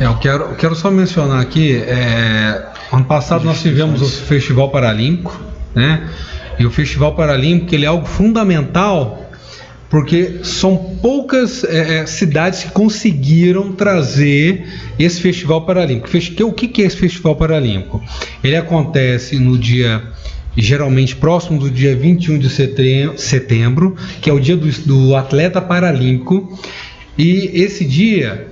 Eu quero só mencionar aqui, ano passado nós tivemos o Festival Paralímpico, né? E o Festival Paralímpico, ele é algo fundamental, porque são poucas cidades que conseguiram trazer esse Festival Paralímpico. O que é esse Festival Paralímpico? Ele acontece no dia, geralmente próximo do dia 21 de setembro, que é o dia do atleta paralímpico, e esse dia,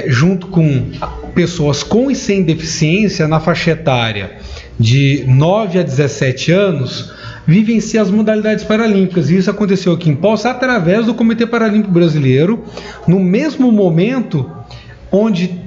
junto com pessoas com e sem deficiência na faixa etária de 9 a 17 anos, vivenciam as modalidades paralímpicas. E isso aconteceu aqui em Poços através do Comitê Paralímpico Brasileiro, no mesmo momento onde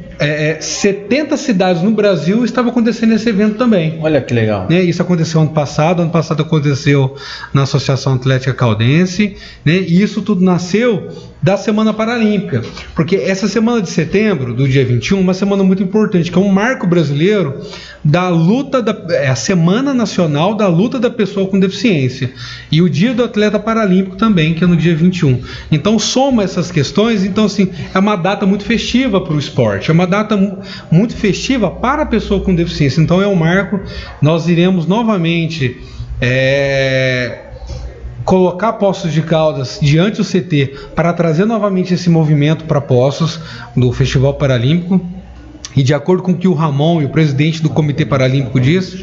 70 cidades no Brasil estavam acontecendo esse evento também. Olha que legal. Isso aconteceu ano passado aconteceu na Associação Atlética Caldense, né? E isso tudo nasceu da Semana Paralímpica, porque essa semana de setembro, do dia 21, é uma semana muito importante, que é um marco brasileiro da luta, a Semana Nacional da Luta da Pessoa com Deficiência, e o Dia do Atleta Paralímpico também, que é no dia 21. Então soma essas questões. Então, assim, é uma data muito festiva para o esporte, é uma data muito festiva para a pessoa com deficiência. Então é um marco. Nós iremos novamente colocar Poços de Caldas diante do CT para trazer novamente esse movimento para Poços do Festival Paralímpico. E de acordo com o que o Ramon e o presidente do Comitê Paralímpico diz,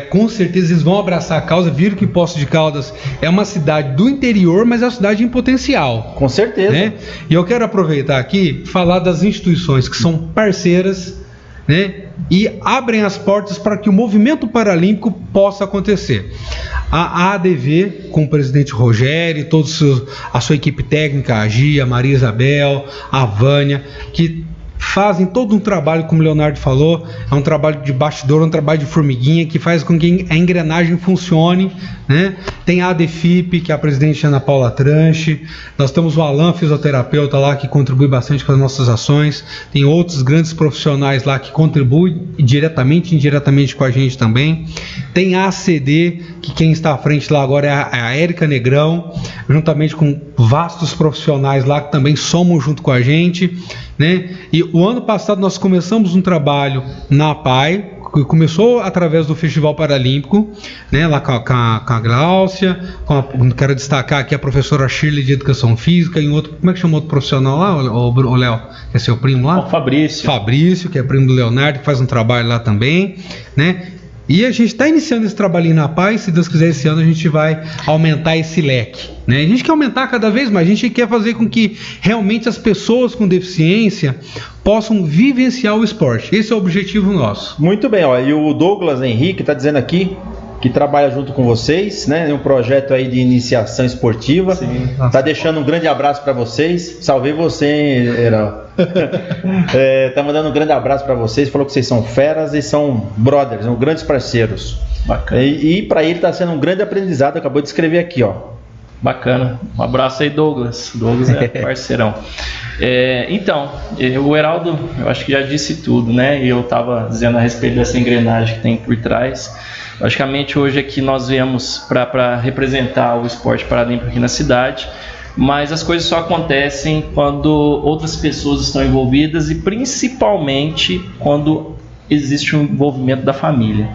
com certeza eles vão abraçar a causa. Viram que Poços de Caldas é uma cidade do interior, mas é uma cidade em potencial. Com certeza. Né? E eu quero aproveitar aqui e falar das instituições que são parceiras, né, e abrem as portas para que o movimento paralímpico possa acontecer. A ADV, com o presidente Rogério e toda a sua equipe técnica, a Gia, a Maria Isabel, a Vânia, que fazem todo um trabalho, como o Leonardo falou, é um trabalho de bastidor, um trabalho de formiguinha, que faz com que a engrenagem funcione, né? Tem a ADFIP, que é a presidente Ana Paula Tranche, nós temos o Alan, fisioterapeuta lá, que contribui bastante com as nossas ações, tem outros grandes profissionais lá que contribuem diretamente e indiretamente com a gente também, tem a ACD, que quem está à frente lá agora é a Érica Negrão, juntamente com vastos profissionais lá que também somam junto com a gente, né? E o ano passado nós começamos um trabalho na APAI, que começou através do Festival Paralímpico, né? Lá com a Gláucia, quero destacar aqui a professora Shirley de Educação Física, e outro, como é que chama outro profissional lá, o Léo, que é seu primo lá? O Fabrício. Fabrício, que é primo do Leonardo, que faz um trabalho lá também, né? E a gente está iniciando esse trabalhinho na Paz. Se Deus quiser, esse ano a gente vai aumentar esse leque, né? A gente quer aumentar cada vez mais, a gente quer fazer com que realmente as pessoas com deficiência possam vivenciar o esporte. Esse é o objetivo nosso. Muito bem, ó. E o Douglas Henrique está dizendo aqui que trabalha junto com vocês, né? Um projeto aí de iniciação esportiva. Sim. Tá deixando um grande abraço para vocês. Salvei você, hein, Heral? Tá mandando um grande abraço para vocês. Falou que vocês são feras e são brothers, são grandes parceiros. Bacana. E para ele tá sendo um grande aprendizado. Acabou de escrever aqui, ó. Bacana. Um abraço aí, Douglas. Douglas é parceirão. Então, o Heraldo, eu acho que já disse tudo, né? E eu estava dizendo a respeito dessa engrenagem que tem por trás. Logicamente, hoje aqui nós viemos para representar o esporte paralímpico aqui na cidade, mas as coisas só acontecem quando outras pessoas estão envolvidas e principalmente quando existe um envolvimento da família.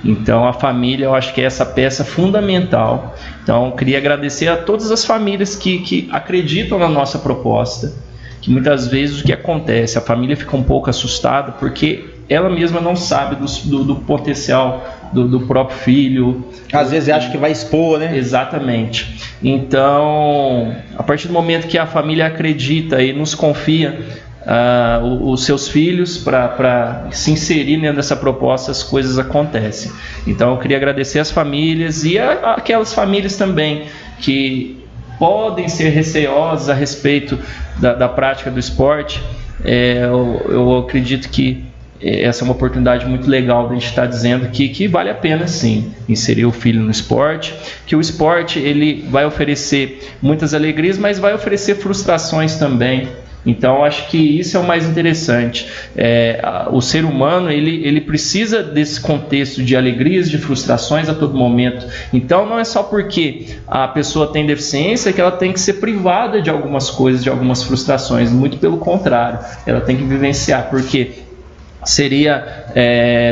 Então a família, eu acho que é essa peça fundamental. Então queria agradecer a todas as famílias que acreditam na nossa proposta, que muitas vezes o que acontece, a família fica um pouco assustada porque ela mesma não sabe do potencial do próprio filho. Às vezes acha que vai expor, né? Exatamente. Então, a partir do momento que a família acredita e nos confia os seus filhos para se inserir dentro dessa proposta, as coisas acontecem. Então eu queria agradecer as famílias e aquelas famílias também que podem ser receosas a respeito da prática do esporte. Eu acredito que essa é uma oportunidade muito legal de a gente estar dizendo que vale a pena sim inserir o filho no esporte, que o esporte ele vai oferecer muitas alegrias, mas vai oferecer frustrações também. Então acho que isso é o mais interessante. O ser humano ele precisa desse contexto de alegrias, de frustrações a todo momento. Então não é só porque a pessoa tem deficiência que ela tem que ser privada de algumas coisas, de algumas frustrações. Muito pelo contrário, ela tem que vivenciar, porque seria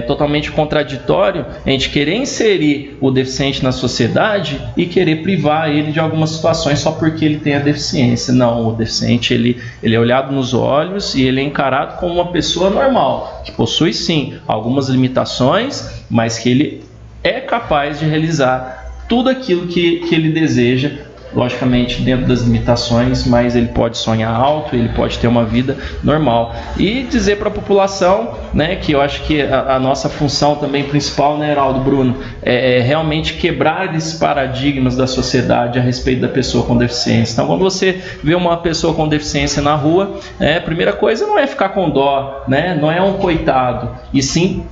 totalmente contraditório a gente querer inserir o deficiente na sociedade e querer privar ele de algumas situações só porque ele tem a deficiência. Não, o deficiente ele é olhado nos olhos e ele é encarado como uma pessoa normal, que possui sim algumas limitações, mas que ele é capaz de realizar tudo aquilo que ele deseja, logicamente dentro das limitações, mas ele pode sonhar alto, ele pode ter uma vida normal. E dizer para a população, né, que eu acho que a nossa função também principal, né, Heraldo, Bruno, é realmente quebrar esses paradigmas da sociedade a respeito da pessoa com deficiência. Então, quando você vê uma pessoa com deficiência na rua, a primeira coisa não é ficar com dó, né, não é um coitado, e sim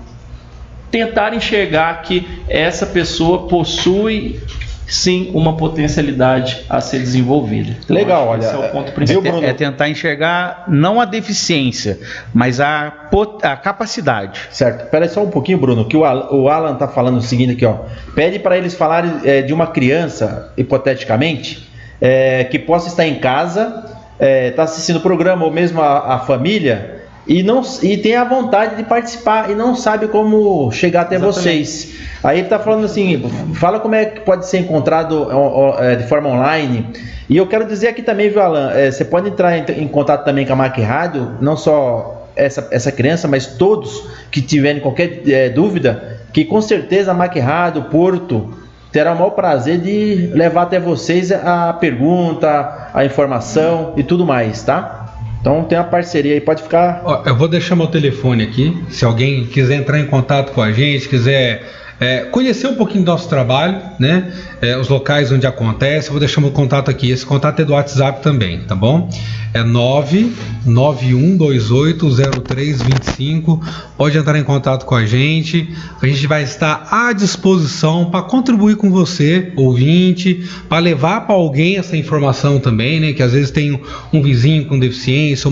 tentar enxergar que essa pessoa possui sim uma potencialidade a ser desenvolvida. Então, legal, olha, esse é o ponto principal. É tentar enxergar não a deficiência, mas a capacidade. Certo. Espera aí só um pouquinho, Bruno, que o Alan está falando o seguinte aqui, ó. Pede para eles falarem de uma criança, hipoteticamente, que possa estar em casa, está assistindo o programa, ou mesmo a família, e tem a vontade de participar e não sabe como chegar até vocês. Aí ele está falando assim, fala como é que pode ser encontrado de forma online. E eu quero dizer aqui também, viu, Alan, você pode entrar em contato também com a MAC Rádio, não só essa criança, mas todos que tiverem qualquer dúvida, que com certeza a MAC Rádio, Porto, terá o maior prazer de levar até vocês a pergunta, a informação e tudo mais, tá? Então tem uma parceria aí, pode ficar... Eu vou deixar meu telefone aqui, se alguém quiser entrar em contato com a gente, quiser conhecer um pouquinho do nosso trabalho, né? Os locais onde acontece, eu vou deixar meu contato aqui, esse contato é do WhatsApp também, tá bom? É 991280325, pode entrar em contato com a gente vai estar à disposição para contribuir com você, ouvinte, para levar para alguém essa informação também, né? Que às vezes tem um vizinho com deficiência,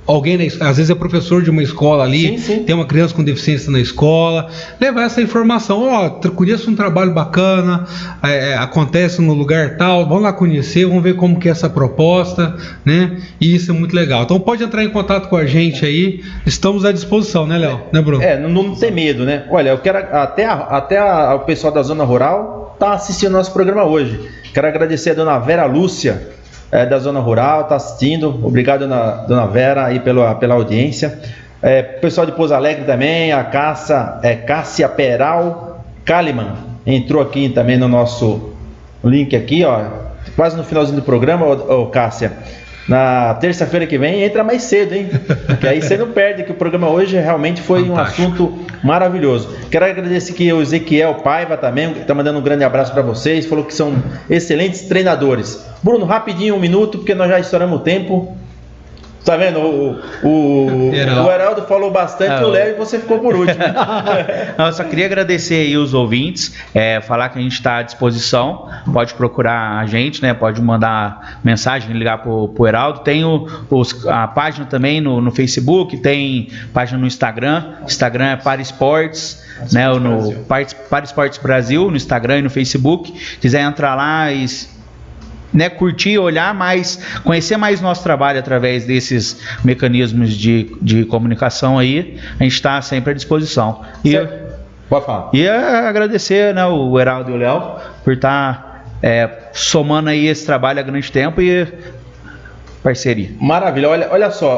alguém, às vezes é professor de uma escola ali, sim. Tem uma criança com deficiência na escola, levar essa informação, conheço um trabalho bacana, acontece no lugar tal, vamos lá conhecer, vamos ver como que é essa proposta, né? E isso é muito legal. Então pode entrar em contato com a gente aí, estamos à disposição, né, Léo? Né, Bruno? Não tem medo, né? Olha, eu quero até o pessoal da Zona Rural tá assistindo nosso programa hoje. Quero agradecer a dona Vera Lúcia, da Zona Rural, está assistindo. Obrigado, dona Vera, aí pela audiência. Pessoal de Pouso Alegre também, a Cássia Peral Kalimann entrou aqui também no nosso link aqui, ó, quase no finalzinho do programa, Cássia. Na terça-feira que vem, entra mais cedo, hein? Porque aí você não perde, que o programa hoje realmente foi Fantástico. um assunto maravilhoso. Quero agradecer aqui o Ezequiel Paiva também, que está mandando um grande abraço para vocês, falou que são excelentes treinadores. Bruno, rapidinho, 1 minuto, porque nós já estouramos o tempo. Tá vendo? O Heraldo falou bastante, o Léo, e você ficou por último. Não, eu só queria agradecer aí os ouvintes, falar que a gente está à disposição, pode procurar a gente, né? Pode mandar mensagem, ligar pro Heraldo. Tem a página também no Facebook, tem página no Instagram é Para Esportes, né? Para Esportes Brasil, no Instagram e no Facebook. Quiser entrar lá e curtir, olhar mais, conhecer mais nosso trabalho através desses mecanismos de comunicação aí, a gente está sempre à disposição. Pode falar. E agradecer, né, o Heraldo e o Léo por estar somando aí esse trabalho há grande tempo e parceria. Maravilha, olha só,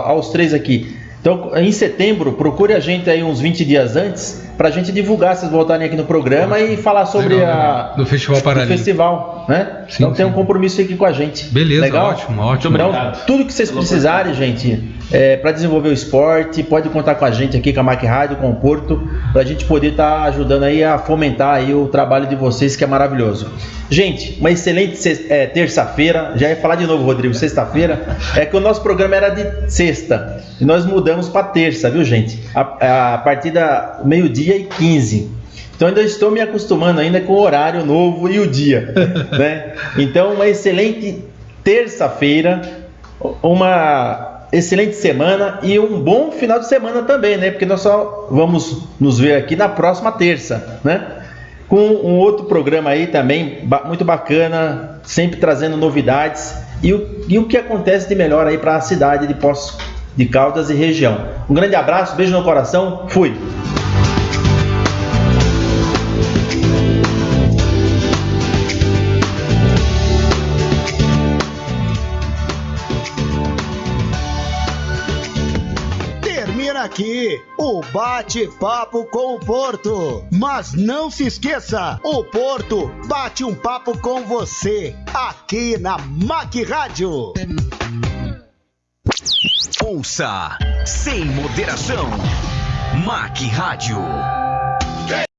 aos três aqui. Então, em setembro, procure a gente aí uns 20 dias antes, pra gente divulgar, vocês voltarem aqui no programa e falar sobre legal. Do Festival Paralímpico. Do festival, né? Sim, então tem sim. um compromisso aqui com a gente. Beleza, legal? ótimo. Então, tudo que vocês precisarem, gente, para desenvolver o esporte, pode contar com a gente aqui, com a Mac Rádio, com o Porto, pra gente poder estar ajudando aí a fomentar aí o trabalho de vocês, que é maravilhoso. Gente, uma excelente terça-feira, já ia falar de novo, Rodrigo, sexta-feira, que o nosso programa era de sexta, e nós mudamos para terça, viu, gente? A partir da meio-dia e 15. Então ainda estou me acostumando ainda com o horário novo e o dia, né? Então uma excelente terça-feira, uma excelente semana e um bom final de semana também, né? Porque nós só vamos nos ver aqui na próxima terça, né? Com um outro programa aí também muito bacana, sempre trazendo novidades e o que acontece de melhor aí para a cidade de Poços de Caldas e região. Um grande abraço, beijo no coração, fui! Aqui o bate-papo com o Porto. Mas não se esqueça, o Porto bate um papo com você aqui na Mac Rádio. Ouça sem moderação. Mac Rádio.